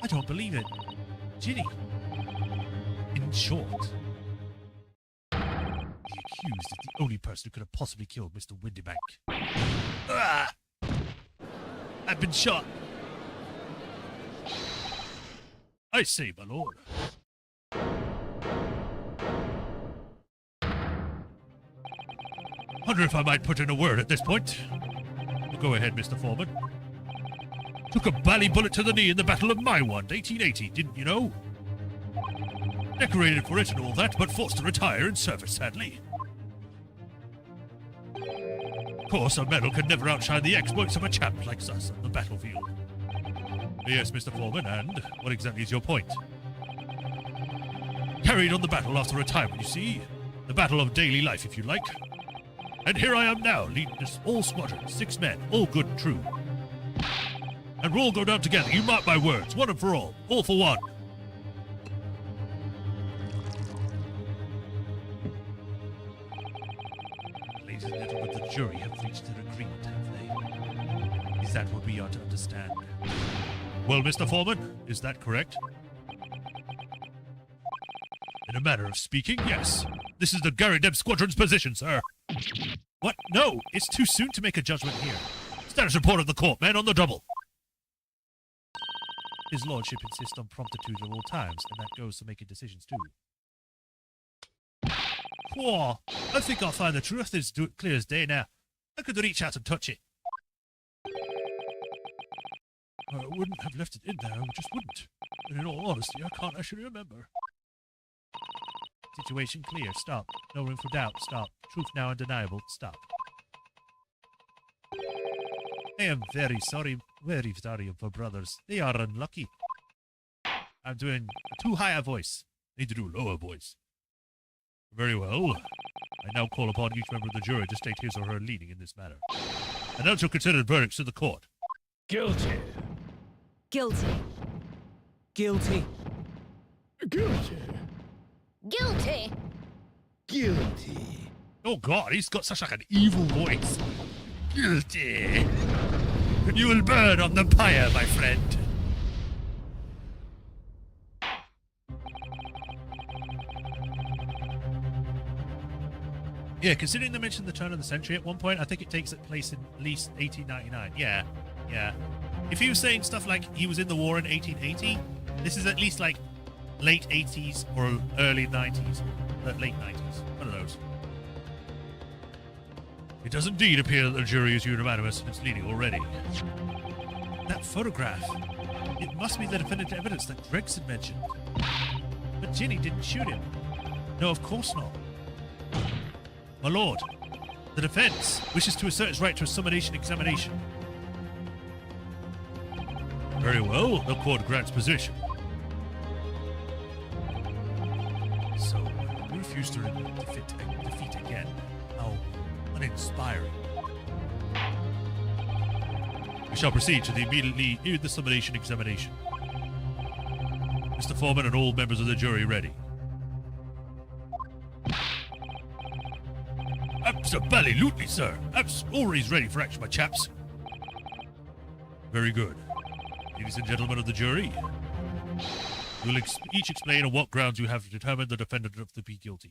I don't believe it. Ginny. In short, the accused is the only person who could have possibly killed Mr. Windybank. Ah! I've been shot. I say, my lord. Wonder if I might put in a word at this point. Go ahead, Mr. Foreman. Took a bally bullet to the knee in the Battle of Maiwand, 1880, didn't you know? Decorated for it and all that, but forced to retire in service, sadly. Of course, a medal can never outshine the exploits of a chap like us on the battlefield. Yes, Mr. Foreman, and what exactly is your point? Carried on the battle after retirement, you see? The battle of daily life, if you like. And here I am now, leading this whole squadron, 6 men, all good and true. And we'll all go down together, you mark my words, one and for all for one. Ladies and gentlemen, the jury have reached an agreement, have they? Is that what we are to understand? Well, Mr. Foreman, is that correct? In a manner of speaking, yes. This is the Garideb Squadron's position, sir. What? No, it's too soon to make a judgment here. Status report of the court, men, on the double. His lordship insists on promptitude at all times, and that goes to making decisions too. Whoa, I think I'll find the truth is clear as day now. I could reach out and touch it. I wouldn't have left it in there, I just wouldn't. And in all honesty, I can't actually remember. Situation clear, stop. No room for doubt, stop. Truth now undeniable, stop. I am very sorry for brothers. They are unlucky. I'm doing too high a voice. Need to do a lower voice. Very well. I now call upon each member of the jury to state his or her leaning in this matter. Announce your considered verdicts to the court. Guilty. Guilty. Guilty. Guilty. Guilty. Guilty. Oh God, he's got such like an evil voice. Guilty. And you will burn on the pyre, my friend. Yeah, considering they mentioned the turn of the century at one point, I think it takes place in at least 1899. Yeah. If he was saying stuff like he was in the war in 1880, this is at least like late 80s or early 90s. Late 90s. One of those. It does indeed appear that the jury is unanimous in its leaning already. That photograph. It must be the definitive evidence that Gregson mentioned. But Ginny didn't shoot him. No, of course not. My lord, the defense wishes to assert its right to a summation examination. Very well, the court grants position. So, you refuse to defeat again. How uninspiring. We shall proceed to the summation examination. Mr. Foreman and all members of the jury ready. Absolutely, sir. Always ready for action, my chaps. Very good. Ladies and gentlemen of the jury, you will each explain on what grounds you have determined the defendant to be guilty.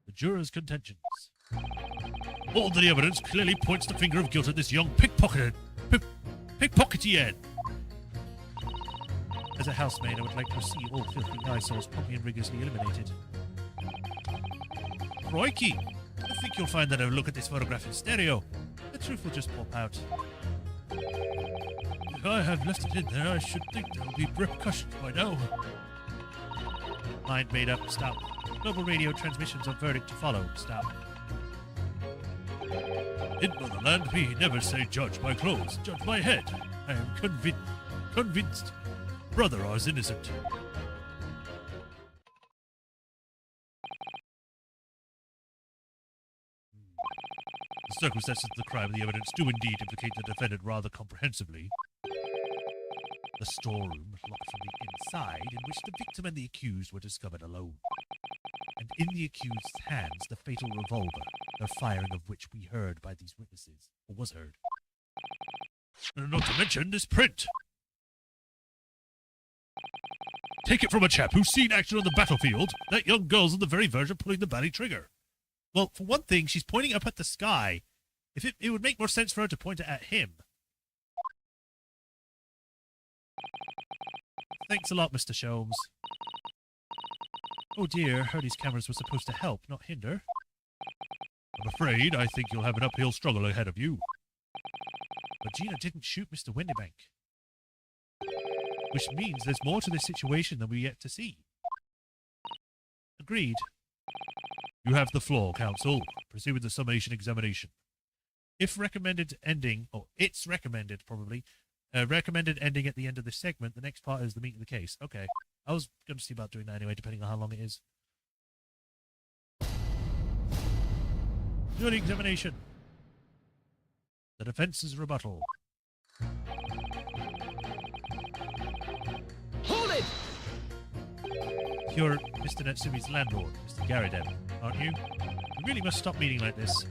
The jurors' contentions. All the evidence clearly points the finger of guilt at this young pickpocketier. As a housemaid, I would like to see all filthy eyesores promptly and rigorously eliminated. Crikey! I think you'll find that a look at this photograph in stereo. The truth will just pop out. If I have left it in there, I should think there will be repercussions by now. Mind made up. Stop. Global radio transmissions of verdict to follow. Stop. In Motherland, we never say judge by clothes, judge by head. I am convinced. Brother is innocent. The circumstances of the crime and the evidence do indeed implicate the defendant rather comprehensively. The storeroom locked from the inside, in which the victim and the accused were discovered alone. And in the accused's hands the fatal revolver, the firing of which we heard by these witnesses, or was heard. Not to mention this print. Take it from a chap who's seen action on the battlefield. That young girl's on the very verge of pulling the bally trigger. Well, for one thing, she's pointing up at the sky. If it would make more sense for her to point it at him. Thanks a lot, Mr. Sholmes. Oh dear, heard these cameras were supposed to help, not hinder. I'm afraid I think you'll have an uphill struggle ahead of you. But Gina didn't shoot Mr. Windybank. Which means there's more to this situation than we yet to see. Agreed. You have the floor, counsel. Proceed with the summation examination. If recommended ending, or it's recommended probably, recommended ending at the end of this segment, the next part is the meat of the case. Okay. I was going to see about doing that anyway, depending on how long it is. Jury examination. The defense's rebuttal. Hold it! You're Mr. Natsumi's landlord, Mr. Garidem, aren't you? You really must stop meeting like this.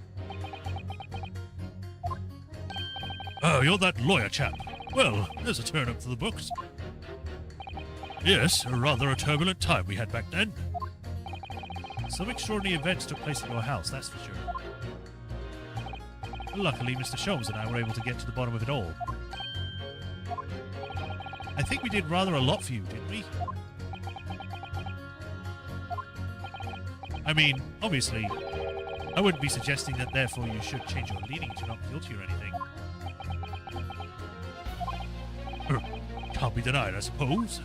Oh, you're that lawyer chap. Well, there's a turn up for the books. Yes, rather a turbulent time we had back then. Some extraordinary events took place at your house, that's for sure. Luckily, Mr. Sholmes and I were able to get to the bottom of it all. I think we did rather a lot for you, didn't we? I mean, obviously, I wouldn't be suggesting that therefore you should change your leaning to not guilty or anything. Can't be denied, I suppose.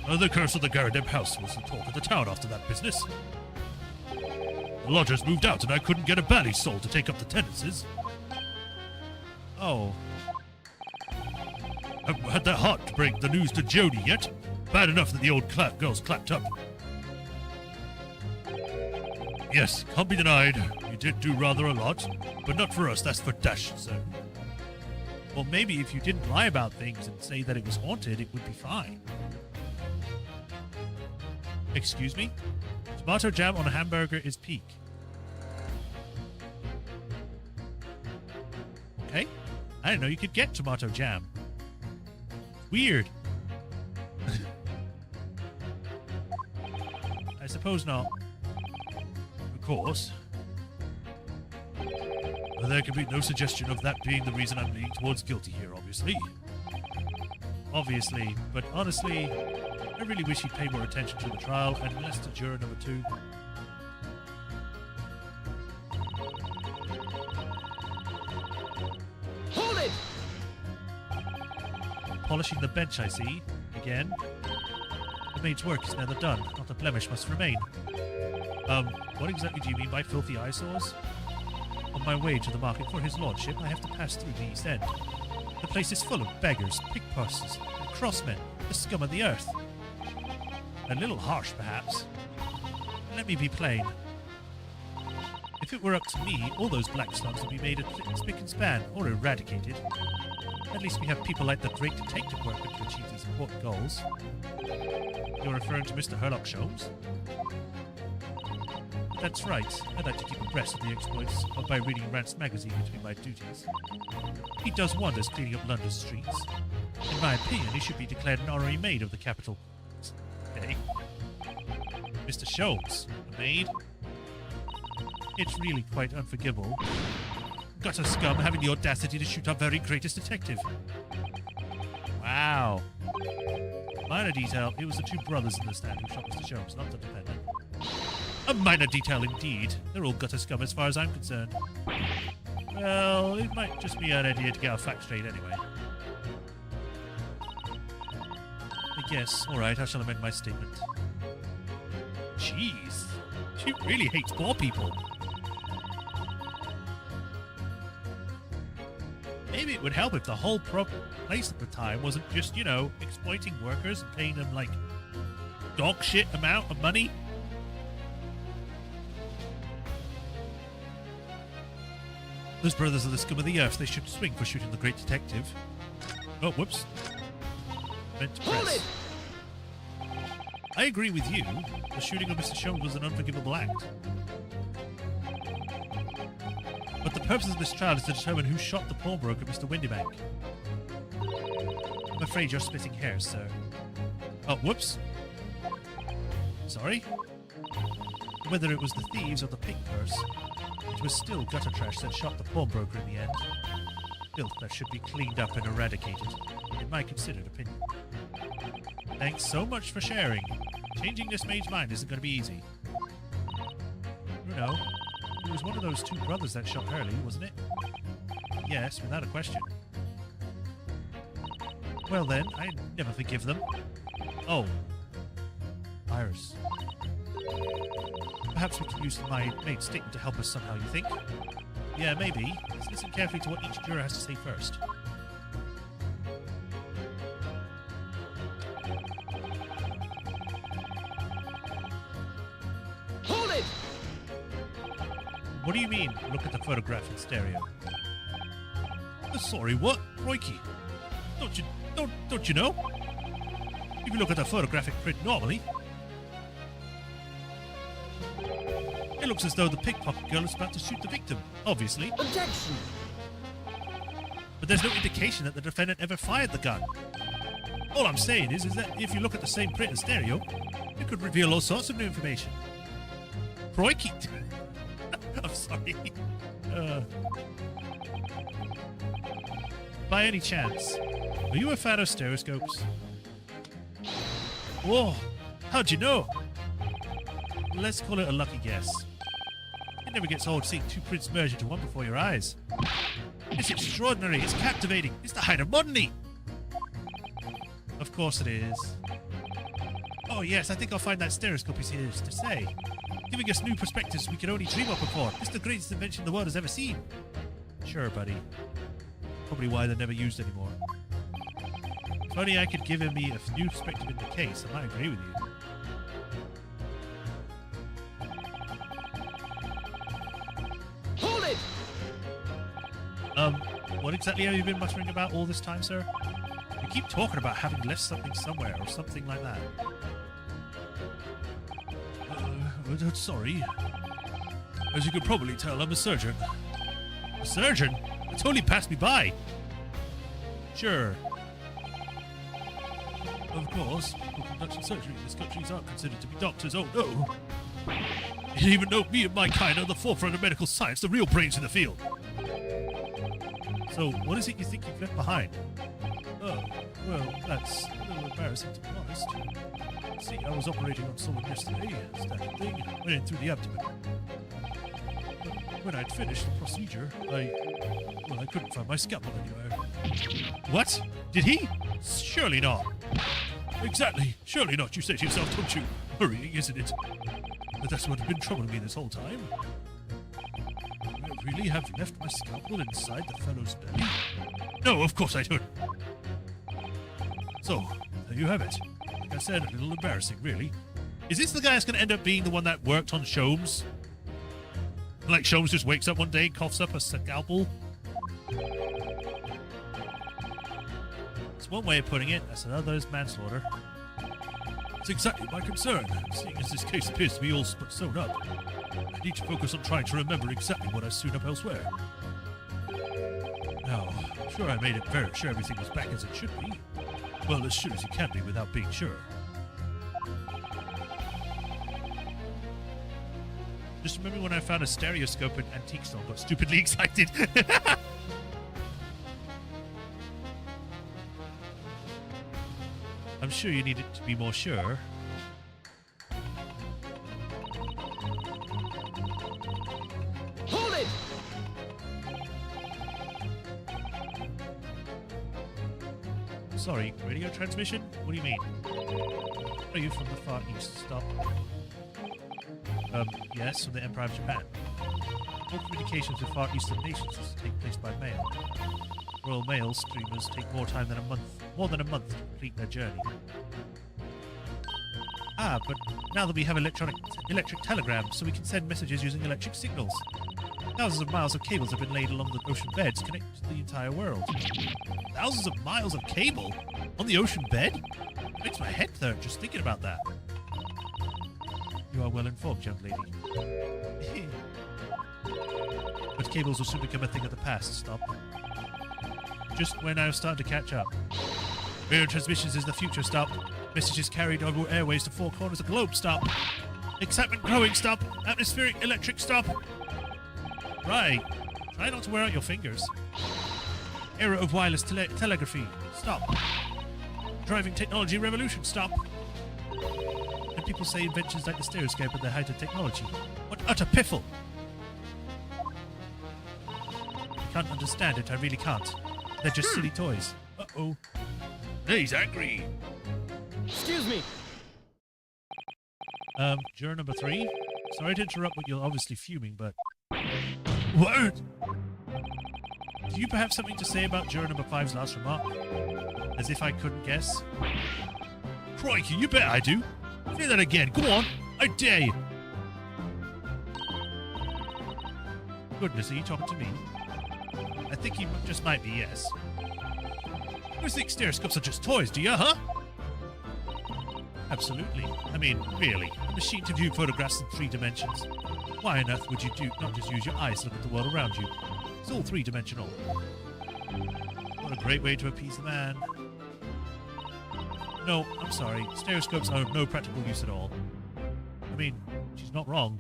The curse of the Garadeb house was the talk of the town after that business. The lodgers moved out and I couldn't get a bally soul to take up the tenancies. Oh. I haven't had the heart to break the news to Jody yet. Bad enough that the old girl's clapped up. Yes, can't be denied. You did do rather a lot, but not for us, that's for dash, sir. Well, maybe if you didn't lie about things and say that it was haunted, it would be fine. Excuse me? Tomato jam on a hamburger is peak. Okay. I didn't know you could get tomato jam. Weird. I suppose not. Of course. Well, there can be no suggestion of that being the reason I'm leaning towards guilty here, obviously. Obviously, but honestly, I really wish he'd pay more attention to the trial and less to juror number 2. Hold it! Polishing the bench, I see. Again. The maid's work is never done. Not a blemish must remain. What exactly do you mean by filthy eyesores? On my way to the market for his lordship, I have to pass through the East End. The place is full of beggars, pickpockets, and crossmen, the scum of the earth. A little harsh, perhaps. Let me be plain. If it were up to me, all those black slugs would be made a spick and span, or eradicated. At least we have people like the great detective working to achieve these important goals. You're referring to Mr. Herlock Sholmes? That's right. I'd like to keep abreast of the exploits by reading Rant's magazine between my duties. He does wonders cleaning up London's streets. In my opinion, he should be declared an honorary maid of the capital. Okay. Mr. Sholmes, a maid? It's really quite unforgivable. Gutter scum having the audacity to shoot our very greatest detective. Wow. Minor detail, it was the two brothers in the stand who shot Mr. Sholmes, not the defendant. A minor detail indeed. They're all gutter scum as far as I'm concerned. Well, it might just be an idea to get our facts straight anyway. I guess. Alright, I shall amend my statement. Jeez. She really hates poor people. Maybe it would help if the whole place at the time wasn't just, you know, exploiting workers and paying them, like, dog shit amount of money. Those brothers are the scum of the earth. They should swing for shooting the great detective. Oh, whoops. Meant to press. I agree with you. The shooting of Mr. Sholmes was an unforgivable act. But the purpose of this trial is to determine who shot the pawnbroker, Mr. Windybank. I'm afraid you're splitting hairs, sir. Oh, whoops. Sorry? Whether it was the thieves or the pig purse, it was still gutter trash that shot the pawnbroker in the end. Filth that should be cleaned up and eradicated, in my considered opinion. Thanks so much for sharing. Changing this maid's mind isn't going to be easy. Bruno, it was one of those two brothers that shot Hurley, wasn't it? Yes, without a question. Well then, I never forgive them. Oh. Iris. Perhaps we can use my maid's statement to help us somehow, you think? Yeah, maybe. Let's listen carefully to what each juror has to say first. Hold it! What do you mean, look at the photograph in stereo? Sorry, what? Crikey. Don't you know? If you look at the photographic print normally, it looks as though the pickpocket girl is about to shoot the victim, obviously. Objection! But there's no indication that the defendant ever fired the gun. All I'm saying is that if you look at the same print in stereo, it could reveal all sorts of new information. Crikey! I'm sorry. By any chance, are you a fan of stereoscopes? Whoa! How'd you know? Let's call it a lucky guess. It never gets old seeing two prints merge into one before your eyes. It's extraordinary, it's captivating, it's the height of modernity! Of course it is. Oh yes, I think I'll find that stereoscope is here to say. Giving us new perspectives we could only dream of before. It's the greatest invention the world has ever seen. Sure, buddy. Probably why they're never used anymore. If only I could give me a new perspective in the case, I might agree with you. Hold it! What exactly have you been muttering about all this time, sir? You keep talking about having left something somewhere or something like that. Sorry. As you could probably tell, I'm a surgeon. A surgeon? It totally passed me by. Sure. Of course, people conducting surgery in this country aren't considered to be doctors. Oh no! Even though me and my kind are the forefront of medical science, the real brains in the field. So, what is it you think you've left behind? Oh, well, that's a little embarrassing to be honest. See, I was operating on someone yesterday, standard thing, went in through the abdomen. But when I'd finished the procedure, I couldn't find my scalpel anywhere. What? Did he? Surely not. Exactly. Surely not, you say to yourself, don't you? Hurrying, isn't it? But that's what had been troubling me this whole time. I really have left my scalpel inside the fellow's belly? No, of course I don't. So, there you have it. Like I said, a little embarrassing, really. Is this the guy that's going to end up being the one that worked on Sholmes? Like Sholmes just wakes up one day, coughs up a scalpel? It's one way of putting it, that's another is manslaughter. It's exactly my concern, seeing as this case appears to be all sewn up. I need to focus on trying to remember exactly what I sewn up elsewhere. Now, I'm sure I made it very sure everything was back as it should be. Well, as sure as you can be without being sure. Just remember when I found a stereoscope in Antique Store and got stupidly excited. I'm sure you need it to be more sure. Hold it! Sorry, radio transmission? What do you mean? Are you from the far east? Stop. Yes, from the Empire of Japan. All communications with far eastern nations take place by mail. Royal Mail streamers take more than a month to complete their journey. Ah, but now that we have electric telegrams, so we can send messages using electric signals. Thousands of miles of cables have been laid along the ocean beds connected to the entire world. Thousands of miles of cable on the ocean bed? It makes my head hurt just thinking about that. You are well informed, young lady. But cables will soon become a thing of the past. Stop. Just when I was starting to catch up. Radio transmissions is the future. Stop. Messages carried over airways to four corners of the globe. Stop. Excitement growing. Stop. Atmospheric electric. Stop. Right. Try not to wear out your fingers. Era of wireless telegraphy. Stop. Driving technology revolution. Stop. And people say inventions like the stereoscope are the height of technology. What utter piffle! I can't understand it. I really can't. They're just silly toys. Uh-oh. He's angry. Excuse me. Juror number 3. Sorry to interrupt, but you're obviously fuming, but... What? Do you perhaps something to say about juror number 5's last remark? As if I couldn't guess? Crikey, you bet I do. Say that again. Go on. I dare you. Goodness, are you talking to me? I think you just might be, yes. You think stereoscopes are just toys, do you, huh? Absolutely. I mean, really. A machine to view photographs in 3 dimensions. Why on earth would you not just use your eyes to look at the world around you? It's all 3-dimensional. What a great way to appease the man. No, I'm sorry. Stereoscopes are of no practical use at all. I mean, she's not wrong.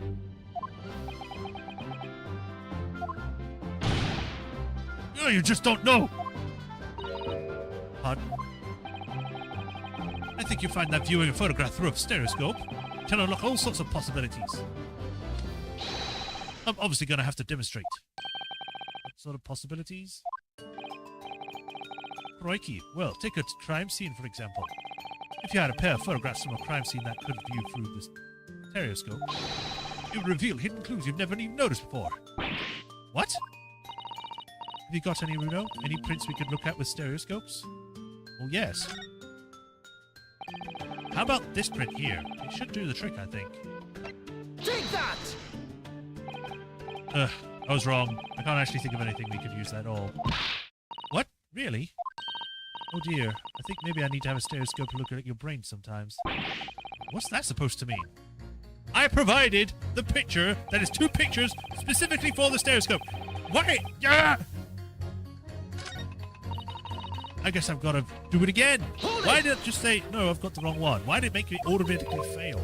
Oh, you just don't know! Pardon? I think you find that viewing a photograph through a stereoscope can unlock all sorts of possibilities. I'm obviously going to have to demonstrate. What sort of possibilities? Crikey. Well, take a crime scene, for example. If you had a pair of photographs from a crime scene that could view through the stereoscope, it would reveal hidden clues you've never even noticed before. What? Have you got any, Runo? Any prints we could look at with stereoscopes? Well, yes. How about this print here? It should do the trick, I think. Take that! I was wrong. I can't actually think of anything we could use that at all. What? Really? Oh dear. I think maybe I need to have a stereoscope to look at your brain sometimes. What's that supposed to mean? I provided the picture that is 2 pictures specifically for the stereoscope. Why? Yeah! I guess I've got to do it again. Why did it just say, no, I've got the wrong one? Why did it make me automatically fail?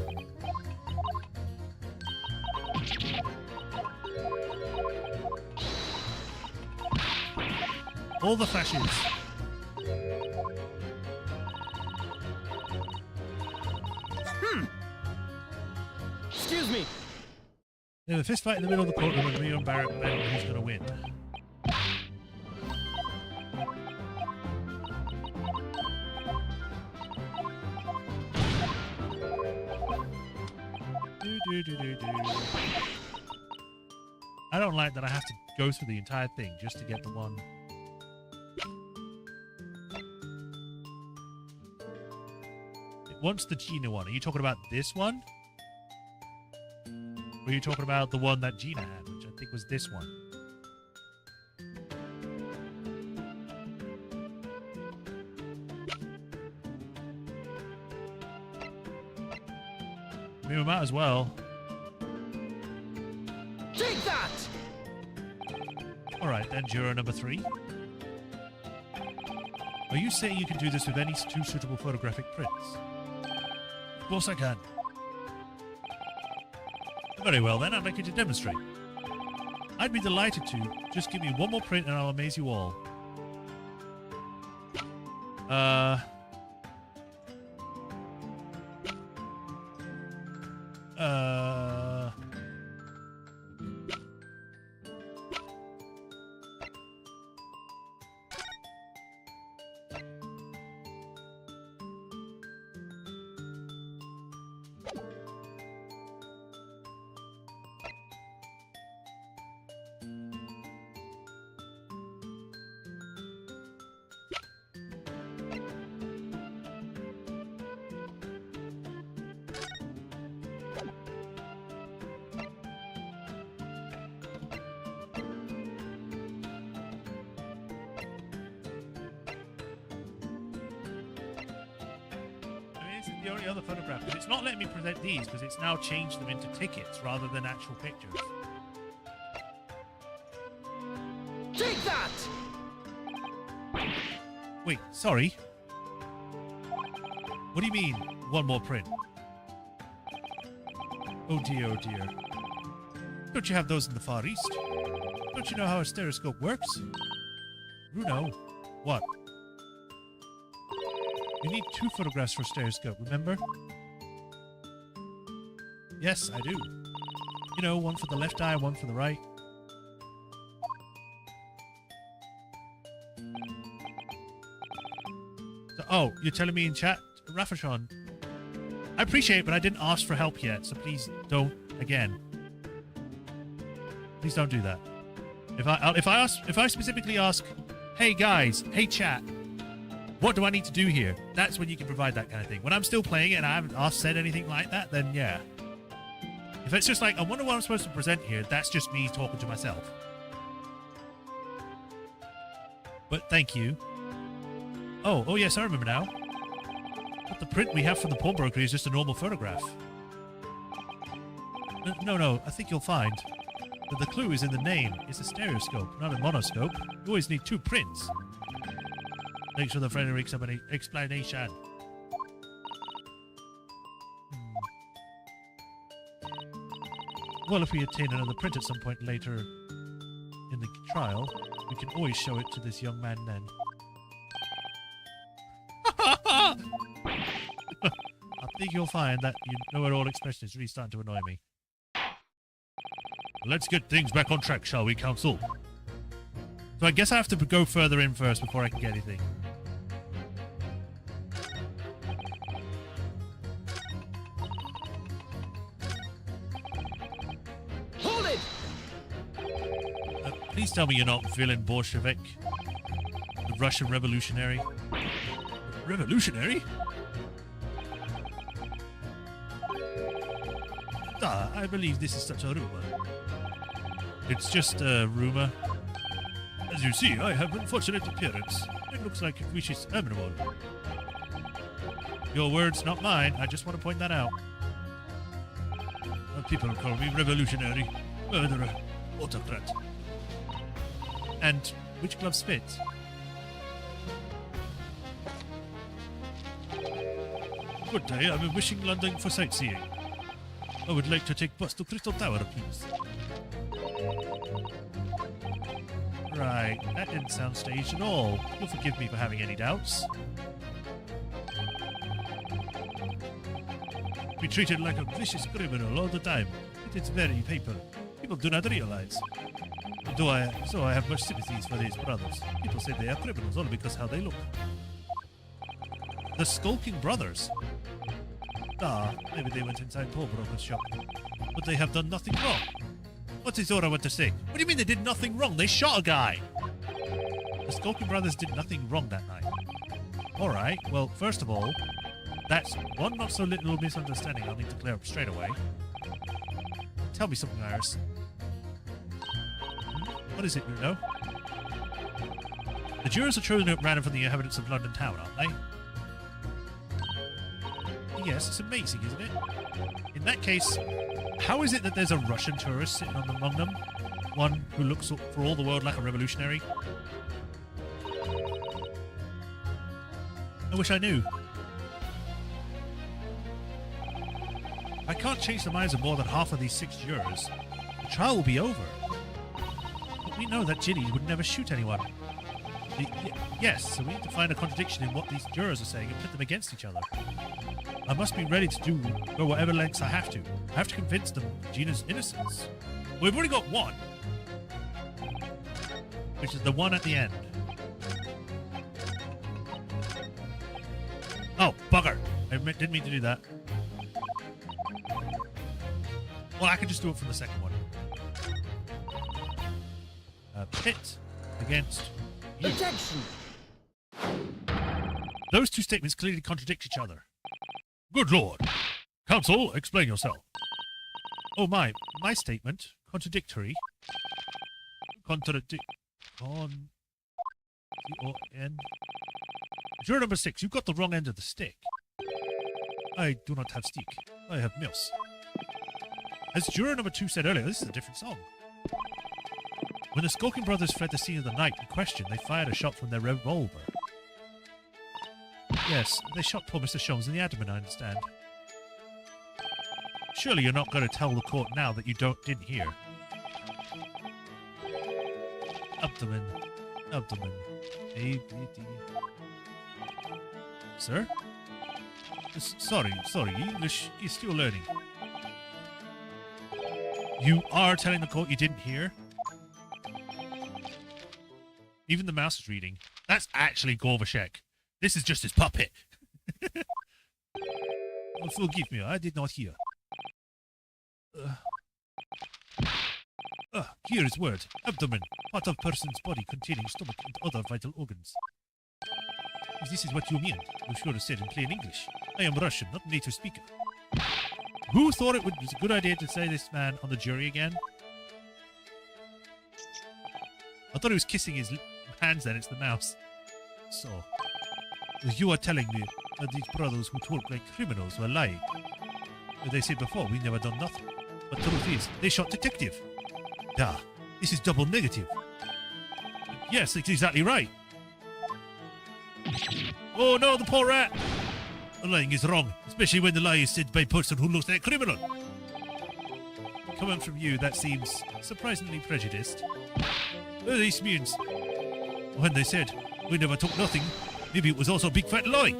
All the flashes. Excuse me. There's a fist fight in the middle of the courtroom and Rio and Barrett battle who's going to win. I don't like that I have to go through the entire thing just to get the one. It wants the Gina one. Are you talking about this one? Or are you talking about the one that Gina had, which I think was this one? I mean, we might as well. Take that! Alright, then, juror number 3. Are you saying you can do this with any 2 suitable photographic prints? Of course I can. Very well, then, I'd like you to demonstrate. I'd be delighted to. Just give me one more print and I'll amaze you all. The only other photograph, but it's not letting me present these because it's now changed them into tickets rather than actual pictures. Take that! Wait, sorry. What do you mean, one more print? Oh dear, oh dear. Don't you have those in the Far East? Don't you know how a stereoscope works? Bruno, what? You need 2 photographs for stereoscope, remember? Yes, I do. You know, one for the left eye, one for the right. So, oh, you're telling me in chat, Rafashon? I appreciate it, but I didn't ask for help yet, so please don't again. Please don't do that. If I specifically ask, hey guys, hey chat, what do I need to do here? That's when you can provide that kind of thing. When I'm still playing it and I haven't said anything like that, then yeah. If it's just like, I wonder what I'm supposed to present here, that's just me talking to myself. But thank you. Oh yes, I remember now. But the print we have from the pawnbroker is just a normal photograph. No, I think you'll find that the clue is in the name. It's a stereoscope, not a monoscope. You always need 2 prints. Make sure the friend makes up an explanation. Well, if we obtain another print at some point later in the trial, we can always show it to this young man then. I think you'll find that you know it all expression is really starting to annoy me. Let's get things back on track, shall we, Council? So I guess I have to go further in first before I can get anything. Hold it! Please tell me you're not feeling Bolshevik, the Russian revolutionary. Revolutionary? I believe this is such a rumor. It's just a rumor. As you see, I have unfortunate appearance. It looks like it wishes amenable. Your words, not mine. I just want to point that out. People call me revolutionary, murderer, autocrat. And which gloves fit? Good day. I'm wishing London for sightseeing. I would like to take bus to Crystal Tower, please. Right, that didn't sound staged at all. You'll forgive me for having any doubts. Be treated like a vicious criminal all the time. It is very painful. People do not realize. So I have much sympathies for these brothers. People say they are criminals only because how they look. The Skulking Brothers. Maybe they went inside pawnbroker's shop. But they have done nothing wrong. What is all I want to say? What do you mean they did nothing wrong? They shot a guy! The Skulking Brothers did nothing wrong that night. Alright, well, first of all, that's one not so little misunderstanding I'll need to clear up straight away. Tell me something, Iris. What is it, Bruno? The jurors are chosen at random from the inhabitants of London Town, aren't they? Yes, it's amazing, isn't it? In that case, how is it that there's a Russian tourist sitting among them? One who looks for all the world like a revolutionary? I wish I knew. I can't change the minds of more than half of these 6 jurors. The trial will be over. But we know that Ginny would never shoot anyone. Yes, so we need to find a contradiction in what these jurors are saying and put them against each other. I must be ready to go whatever lengths I have to. I have to convince them of Gina's innocence. We've already got one, which is the one at the end. Oh, bugger. I didn't mean to do that. Well, I can just do it from the second one. Pit against you. Objection! Those two statements clearly contradict each other. Good lord. Counsel, explain yourself. Oh, my statement, contradictory. Con-T-O-N. Juror number 6, you've got the wrong end of the stick. I do not have stick. I have mouse. As juror number 2 said earlier, this is a different song. When the Skulking brothers fled the scene of the night in question, they fired a shot from their revolver. Yes, they shot poor Mr. Sholmes in the abdomen, I understand. Surely you're not going to tell the court now that you didn't hear. Abdomen. Abdomen. A-B-D. Sir? Sorry, English is still learning. You are telling the court you didn't hear? Even the mouse is reading. That's actually Gorvashek. This is just his puppet. Oh, forgive me, I did not hear. Here is word. Abdomen. Part of person's body containing stomach and other vital organs. If this is what you mean, you should have said in plain English. I am Russian, not native speaker. Who thought it was a good idea to say this man on the jury again? I thought he was kissing his hands then, it's the mouse. So, you are telling me that these brothers who talk like criminals were lying. They said before, we never done nothing. But the truth is, they shot detective. Ah, this is double negative. Yes, that's exactly right. Oh no, the poor rat! The lying is wrong, especially when the lie is said by a person who looks like a criminal. Coming from you, that seems surprisingly prejudiced. This means, when they said, we never took nothing, maybe it was also a big fat lie.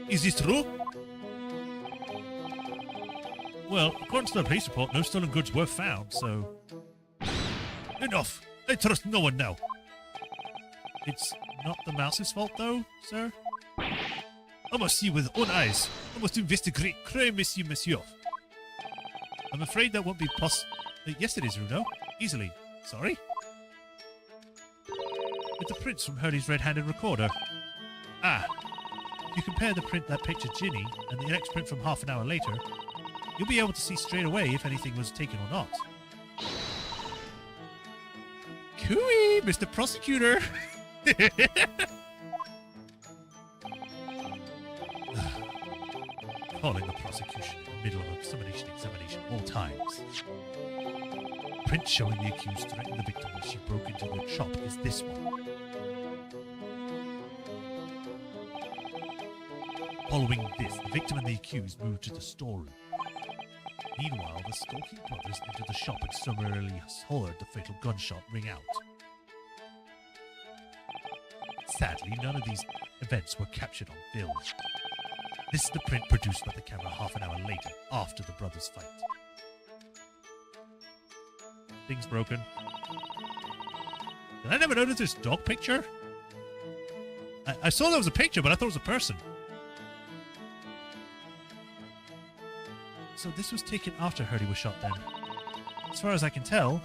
Is this true? Well, according to the police report, no stolen goods were found, so... Enough! I trust no one now. It's not the mouse's fault, though, sir? I must see with own eyes. I must investigate crime, monsieur. I'm afraid that won't be yes, it is, Runo. Easily. Sorry? With the prints from Hurley's red-handed recorder. Ah. If you compare the print that pictured Ginny and the next print from half an hour later, you'll be able to see straight away if anything was taken or not. Cooey, Mr. Prosecutor! Calling the prosecution in the middle of examination all times. Print showing the accused threatened the victim when she broke into the shop is this one. Following this, the victim and the accused moved to the storeroom. Meanwhile, the Skulking brothers entered the shop and summarily heard the fatal gunshot ring out. Sadly, none of these events were captured on film. This is the print produced by the camera half an hour later, after the brothers' fight. Thing's broken. Did I never notice this dog picture? I saw there was a picture, but I thought it was a person. So this was taken after Hurley was shot then. As far as I can tell,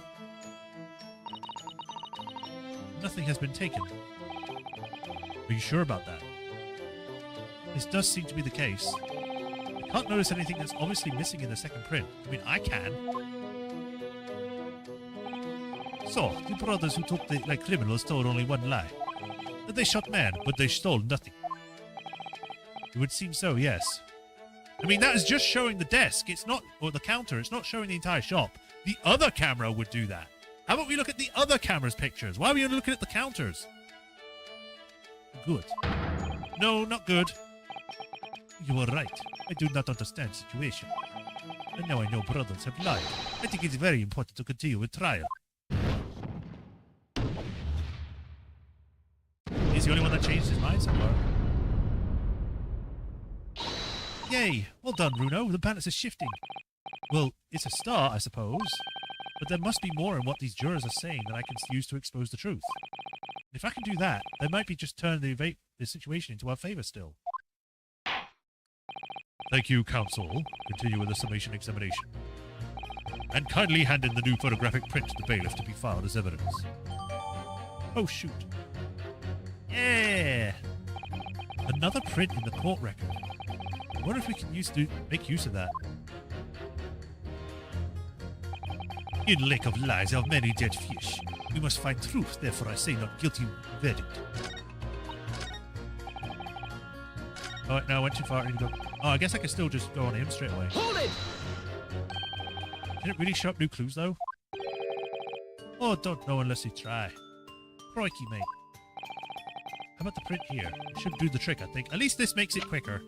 nothing has been taken. Are you sure about that? This does seem to be the case. I can't notice anything that's obviously missing in the second print. I mean, I can. So, the brothers who took like criminals told only one lie. That they shot man, but they stole nothing. It would seem so, yes. I mean, that is just showing the desk. It's not, or the counter. It's not showing the entire shop. The other camera would do that. How about we look at the other camera's pictures? Why are we looking at the counters? Good. No, not good. You are right. I do not understand the situation. And now I know brothers have lied. I think it's very important to continue with trial. He's the only one that changed his mind so far. Yay! Well done, Bruno. The balance is shifting. Well, it's a start, I suppose. But there must be more in what these jurors are saying that I can use to expose the truth. If I can do that, they might be just turn the situation into our favor still. Thank you, counsel. Continue with the summation examination. And kindly hand in the new photographic print to the bailiff to be filed as evidence. Oh, shoot. Yeah! Another print in the court record. I wonder if we can make use of that. In lake of lies are many dead fish. We must find truth, therefore I say not guilty verdict. Alright, now I went too far. I need to go. Oh, I guess I can still just go on him straight away. Hold it! Did it really show up new clues, though? Oh, don't know unless you try. Crikey, mate. How about the print here? It should do the trick, I think. At least this makes it quicker.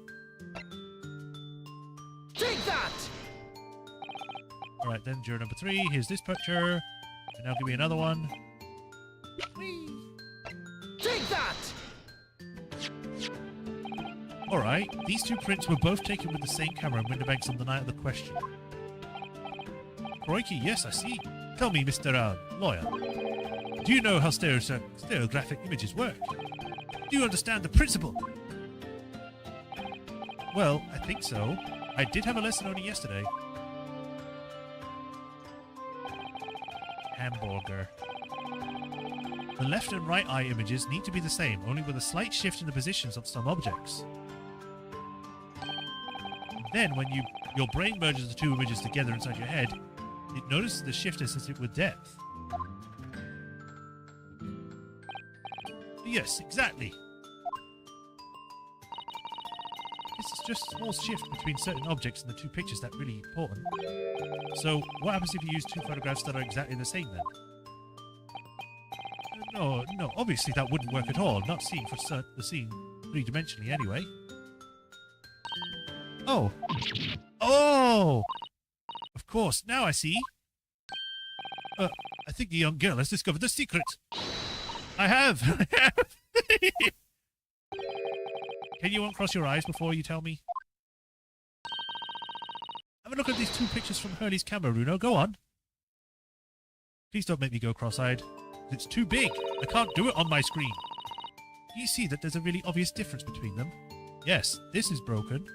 Take that! Alright, then juror number 3. Here's this picture. And now give me another one. Whee! Take that! Alright, these two prints were both taken with the same camera in Winterbanks on the night of the question. Crikey, yes, I see. Tell me, Mr. Lawyer, do you know how stereographic images work? Do you understand the principle? Well, I think so. I did have a lesson only yesterday. Hamburger. The left and right eye images need to be the same, only with a slight shift in the positions of some objects. Then, when your brain merges the two images together inside your head, it notices the shift associated with depth. Yes, exactly. It's just a small shift between certain objects in the two pictures that's really important. So, what happens if you use two photographs that are exactly the same then? No, obviously that wouldn't work at all. Not seeing the scene three-dimensionally anyway. Oh! Of course, now I see. I think the young girl has discovered the secret. I have! Can you uncross your eyes before you tell me? Have a look at these two pictures from Hurley's camera, Bruno. Go on. Please don't make me go cross-eyed. It's too big. I can't do it on my screen. Do you see that there's a really obvious difference between them? Yes, this is broken.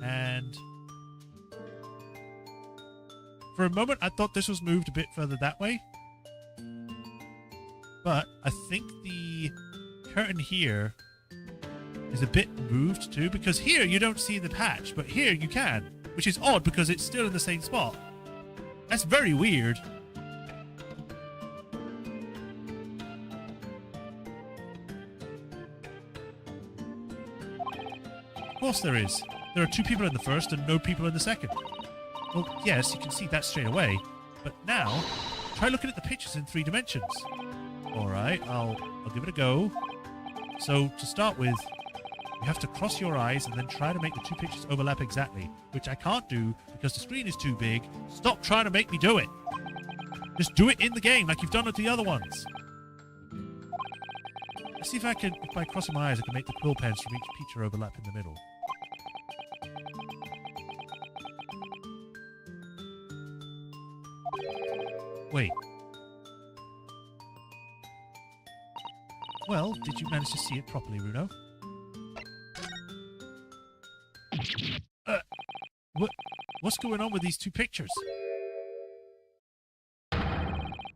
And for a moment, I thought this was moved a bit further that way. But I think the curtain here is a bit moved too, because here you don't see the patch, but here you can, which is odd because it's still in the same spot. That's very weird. Of course there is. There are two people in the first and no people in the second. Well, yes, you can see that straight away. But now, try looking at the pictures in 3 dimensions. Alright, I'll give it a go. So, to start with, you have to cross your eyes and then try to make the two pictures overlap exactly, which I can't do because the screen is too big. Stop trying to make me do it. Just do it in the game like you've done with the other ones. Let's see if by crossing my eyes, I can make the quill pens from each picture overlap in the middle. Wait. Well, did you manage to see it properly, Bruno? What's going on with these two pictures?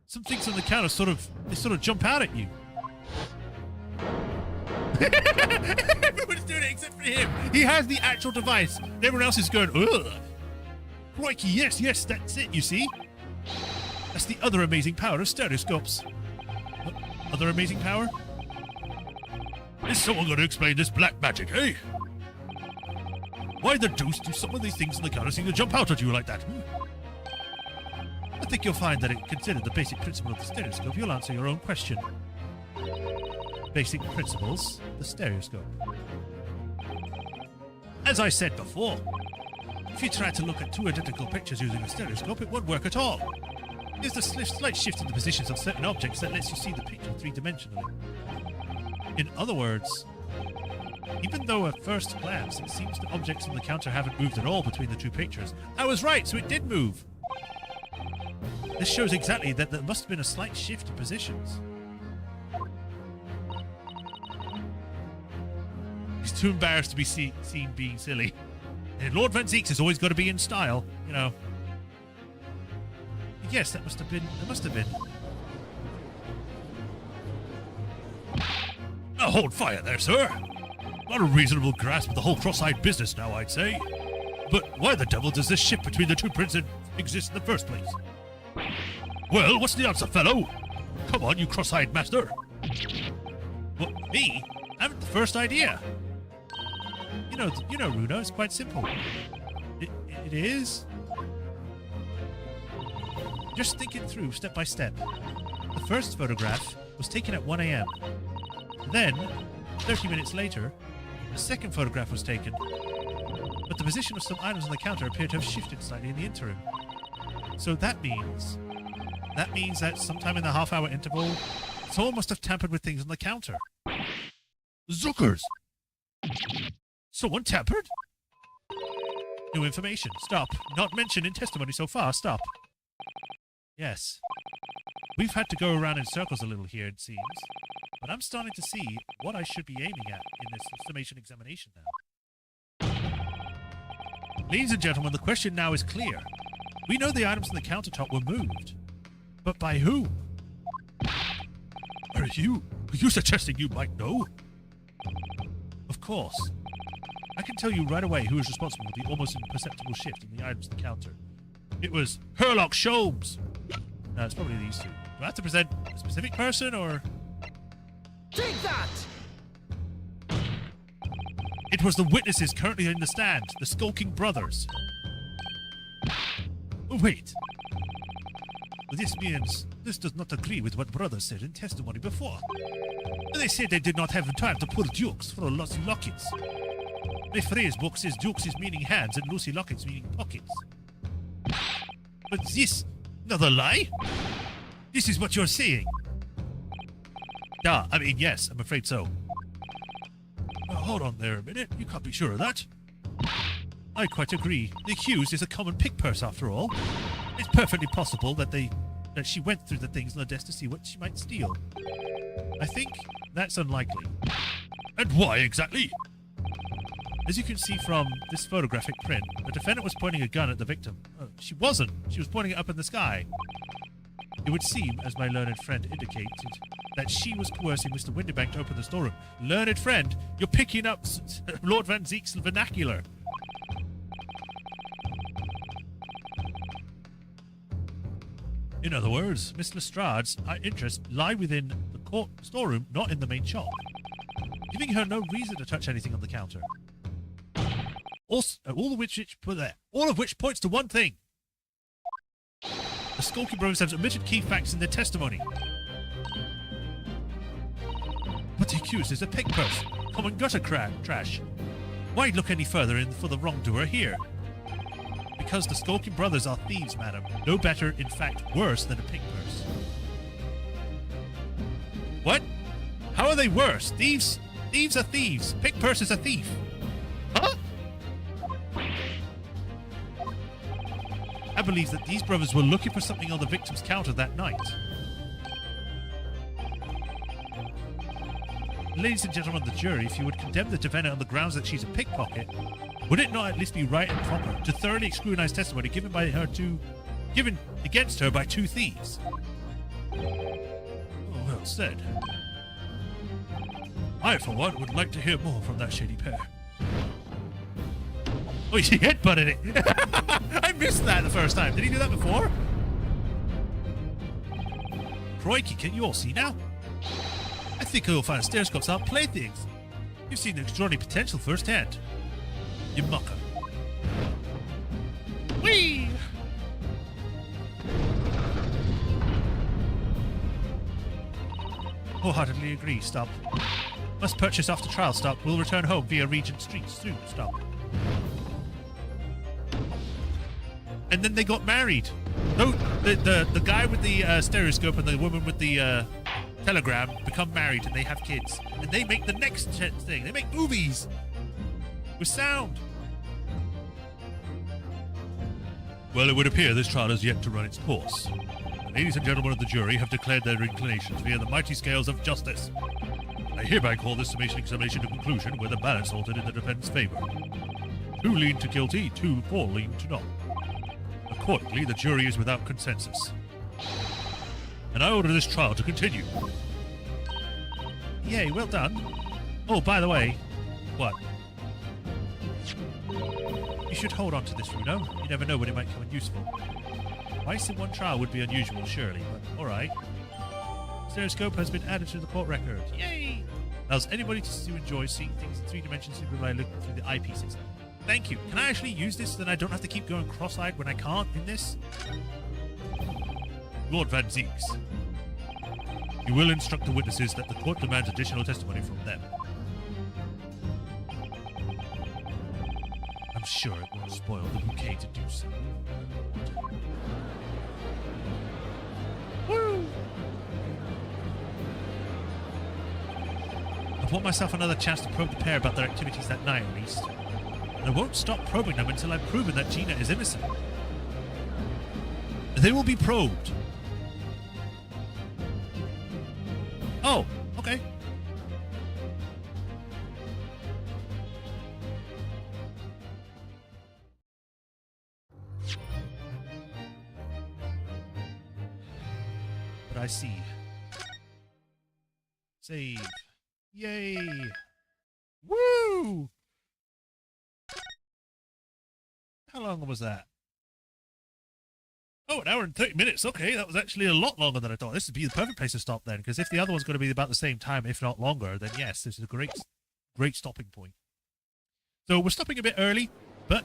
Some things on the counter sort of jump out at you. Everyone's doing it except for him. He has the actual device. Everyone else is going, ugh. Crikey, yes, that's it, you see? That's the other amazing power of stereoscopes. What? Other amazing power? Is someone going to explain this black magic, eh? Why the deuce do some of these things in the counter seem to jump out at you like that? I think you'll find that it considered the basic principle of the stereoscope, you'll answer your own question. Basic principles, the stereoscope. As I said before, if you try to look at two identical pictures using a stereoscope, it won't work at all. There's a slight shift in the positions of certain objects that lets you see the picture 3-dimensionally. In other words, even though at first glance it seems the objects on the counter haven't moved at all between the two pictures, I was right, so it did move. This shows exactly that there must have been a slight shift in positions. He's too embarrassed to be seen being silly. And Lord Van Zeeks has always got to be in style, you know. Yes, that must have been. There must have been. Now hold fire there, sir. Not a reasonable grasp of the whole cross-eyed business now, I'd say. But why the devil does this shift between the two prints exist in the first place? Well, what's the answer, fellow? Come on, you cross-eyed master. What, me? I haven't the first idea. You know, Runo, it's quite simple. It is? Just think it through step by step. The first photograph was taken at 1 a.m. Then, 30 minutes later, the second photograph was taken, but the position of some items on the counter appeared to have shifted slightly in the interim. So that means that sometime in the half-hour interval, someone must have tampered with things on the counter. Zookers! Someone tampered? New information. Stop. Not mentioned in testimony so far. Stop. Yes. We've had to go around in circles a little here, it seems. But I'm starting to see what I should be aiming at in this summation examination now. Ladies and gentlemen, the question now is clear. We know the items on the countertop were moved. But by whom? Are you suggesting you might know? Of course. I can tell you right away who is responsible for the almost imperceptible shift in the items on the counter. It was Herlock Sholmes. No, it's probably these two. Do I have to present a specific person, or...? Take that! It was the witnesses currently in the stand, the skulking brothers. Oh, wait. This means this does not agree with what brothers said in testimony before. They said they did not have time to pull dukes for Lucy Lockets. The phrase book says dukes is meaning hands and Lucy Lockets meaning pockets. But this, another lie? This is what you're saying. Yeah, I mean, yes, I'm afraid so. Now, hold on there a minute. You can't be sure of that. I quite agree. The accused is a common pick purse after all. It's perfectly possible that she went through the things on the desk to see what she might steal. I think that's unlikely. And why exactly? As you can see from this photographic print, the defendant was pointing a gun at the victim. She wasn't. She was pointing it up in the sky. It would seem, as my learned friend indicated, that she was coercing Mr. Winterbank to open the storeroom. Learned friend, you're picking up Lord Van Zeek's vernacular. In other words, Miss Lestrade's interests lie within the court storeroom, not in the main shop, giving her no reason to touch anything on the counter. Also, all of which points to one thing. The Skulking Brothers have omitted key facts in their testimony. But the accused is a pick person, common gutter trash. Why look any further for the wrongdoer here? Because the Skulking Brothers are thieves, madam. No better, in fact, worse than a pick purse. What? How are they worse? Thieves are thieves. Pick purse is a thief. Huh? I believe that these brothers were looking for something on the victim's counter that night. Ladies and gentlemen of the jury, if you would condemn the defendant on the grounds that she's a pickpocket, would it not at least be right and proper to thoroughly scrutinize testimony given against her by two thieves? Oh, well said. I, for one, would like to hear more from that shady pair. Oh, he headbutted it. I missed that the first time. Did he do that before? Crikey, can you all see now? I think you'll find stereoscopes aren't playthings. You've seen the extraordinary potential firsthand. You mucker. Whee! Wholeheartedly agree. Stop. Must purchase after trial. Stop. We'll return home via Regent Street soon. Stop. And then they got married. No, the guy with the stereoscope and the woman with the Telegram, become married, and they have kids. And they make the next thing. They make movies with sound. Well, it would appear this trial has yet to run its course. The ladies and gentlemen of the jury have declared their inclinations via the mighty scales of justice. I hereby call this examination to conclusion with a balance altered in the defense's favor. 2 lean to guilty, 2 4 lean to not. Accordingly, the jury is without consensus. And I order this trial to continue. Yay, well done. Oh, by the way, what? You should hold on to this, Runo. You never know when it might come in useful. Twice in one trial would be unusual, surely, but alright. Stereoscope has been added to the court record. Yay! Allows anybody to enjoy seeing things in 3 dimensions simply by looking through the eyepieces. Thank you. Can I actually use this so that I don't have to keep going cross-eyed when I can't in this? Lord Van Zeeks. You will instruct the witnesses that the court demands additional testimony from them. I'm sure it won't spoil the bouquet to do so. Woo! I bought myself another chance to probe the pair about their activities that night, at least. And I won't stop probing them until I've proven that Gina is innocent. They will be probed. Oh, okay. But I see. Save. Yay! Woo! How long was that? Oh, 1 hour and 30 minutes. Okay, that was actually a lot longer than I thought. This would be the perfect place to stop then, because if the other one's going to be about the same time, if not longer, then yes, this is a great stopping point. So we're stopping a bit early, but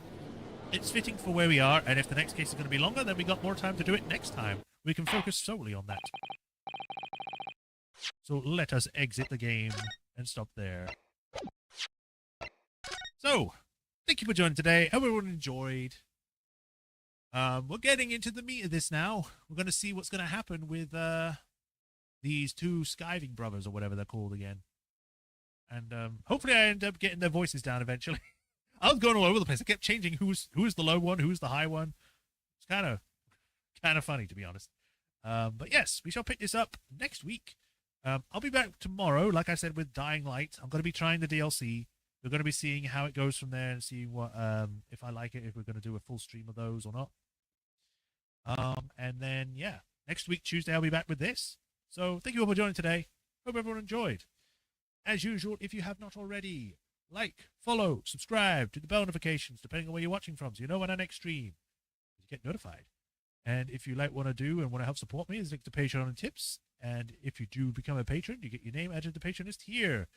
it's fitting for where we are, and if the next case is going to be longer, then we got more time to do it next time. We can focus solely on that. So let us exit the game and stop there. So, thank you for joining today. Hope everyone enjoyed. We're getting into the meat of this now. We're going to see what's going to happen with these 2 skiving brothers, or whatever they're called again. And hopefully I end up getting their voices down eventually. I was going all over the place. I kept changing who's the low one, who's the high one. It's kind of funny, to be honest. But yes, we shall pick this up next week. I'll be back tomorrow, like I said, with Dying Light. I'm going to be trying the DLC. We're going to be seeing how it goes from there and seeing what if I like it, if we're going to do a full stream of those or not. And then, yeah, next week, Tuesday, I'll be back with this. So thank you all for joining today. Hope everyone enjoyed. As usual, if you have not already, like, follow, subscribe to the bell notifications, depending on where you're watching from, so you know when our next stream, you get notified. And if you like what I do and want to help support me, there's a link to Patreon and tips. And if you do become a patron, you get your name added to the patron list here.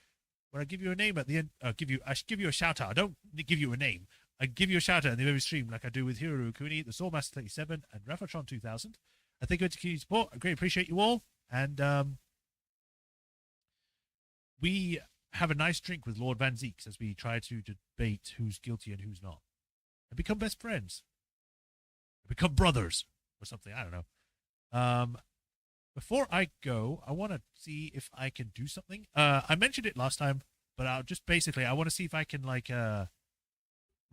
When I give you a name at the end, I should give you a shout out. I don't give you a name. I give you a shout out in the every stream, like I do with Hiro Kuni, the Soulmaster 37, and Rafatron 2000. I thank you for your support. I greatly appreciate you all. And we have a nice drink with Lord Van Zeeks as we try to debate who's guilty and who's not, and become best friends, become brothers or something. I don't know. Before I go, I want to see if I can do something. I mentioned it last time, but I want to see if I can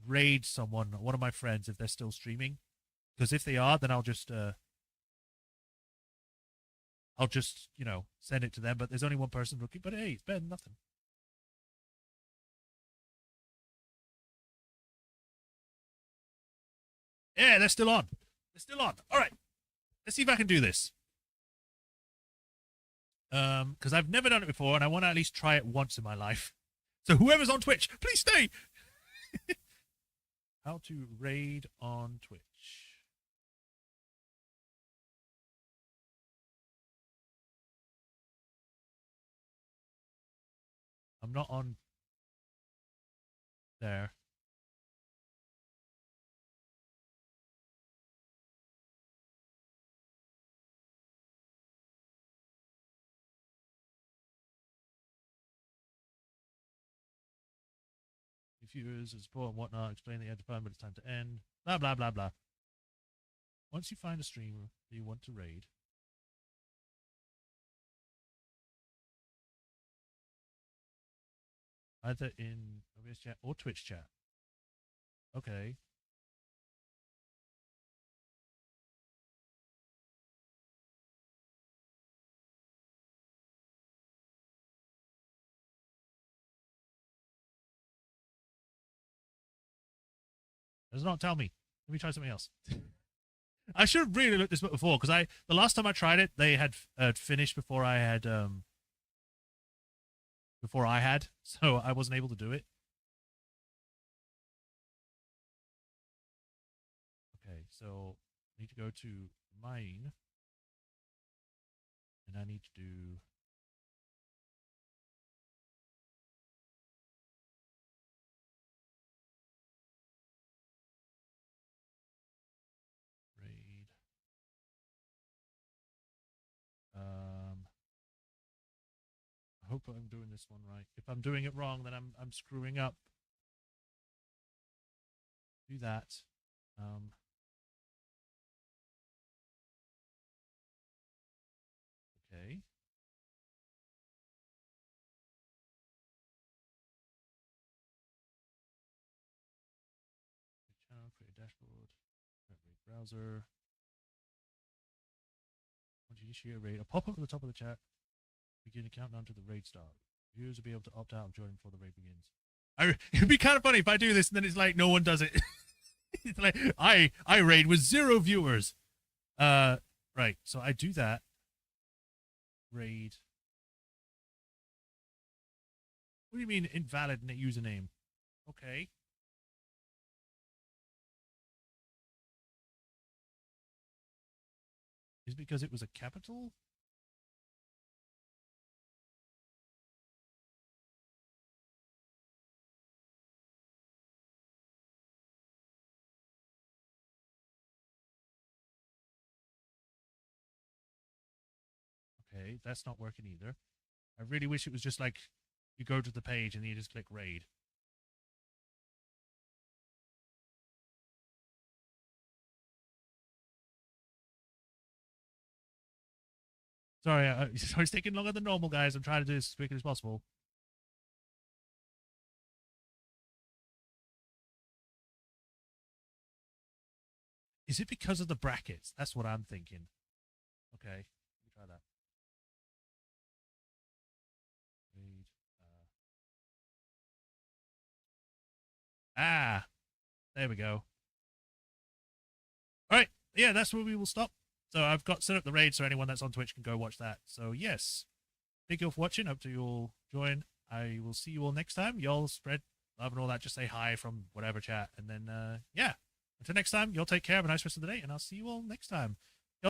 raid one of my friends, if they're still streaming. Because if they are, then I'll just send it to them. But there's only one person looking. But hey, it's better than nothing. Yeah, they're still on. They're still on. All right, let's see if I can do this. Because I've never done it before, and I want to at least try it once in my life. So whoever's on Twitch, please stay. How to raid on Twitch. I'm not on there. Viewers and support and whatnot, explain that you had to find, but it's time to end. Blah, blah, blah, blah. Once you find a streamer that you want to raid, Either in OBS chat or Twitch chat. Okay. Does not tell me. Let me try something else. I should have really looked this up before, because the last time I tried it, they had finished before I had so I wasn't able to do it. Okay, so I need to go to mine, and I need to do raid. I hope I'm doing this one right. If I'm doing it wrong, then I'm screwing up. Do that. Okay. Create channel, create dashboard, create browser. Once you initiate a raid, a pop up at the top of the chat. Begin a countdown to the raid start. Viewers will be able to opt out of joining before the raid begins. It'd be kind of funny if I do this and then it's like no one does it. It's like I raid with 0 viewers. Right. So I do that. Raid. What do you mean invalid username? Okay. Is it because it was a capital? Okay, that's not working either. I really wish it was just like you go to the page and you just click raid. Sorry, it's taking longer than normal, guys. I'm trying to do this as quickly as possible. Is it because of the brackets? That's what I'm thinking. Okay, let me try that. Raid. There we go. All right, yeah, that's where we will stop. So I've got set up the raid so anyone that's on Twitch can go watch that. So yes, thank you all for watching. Hope you all join. I will see you all next time. Y'all spread love and all that. Just say hi from whatever chat. And then, yeah, until next time, y'all take care. Have a nice rest of the day. And I'll see you all next time.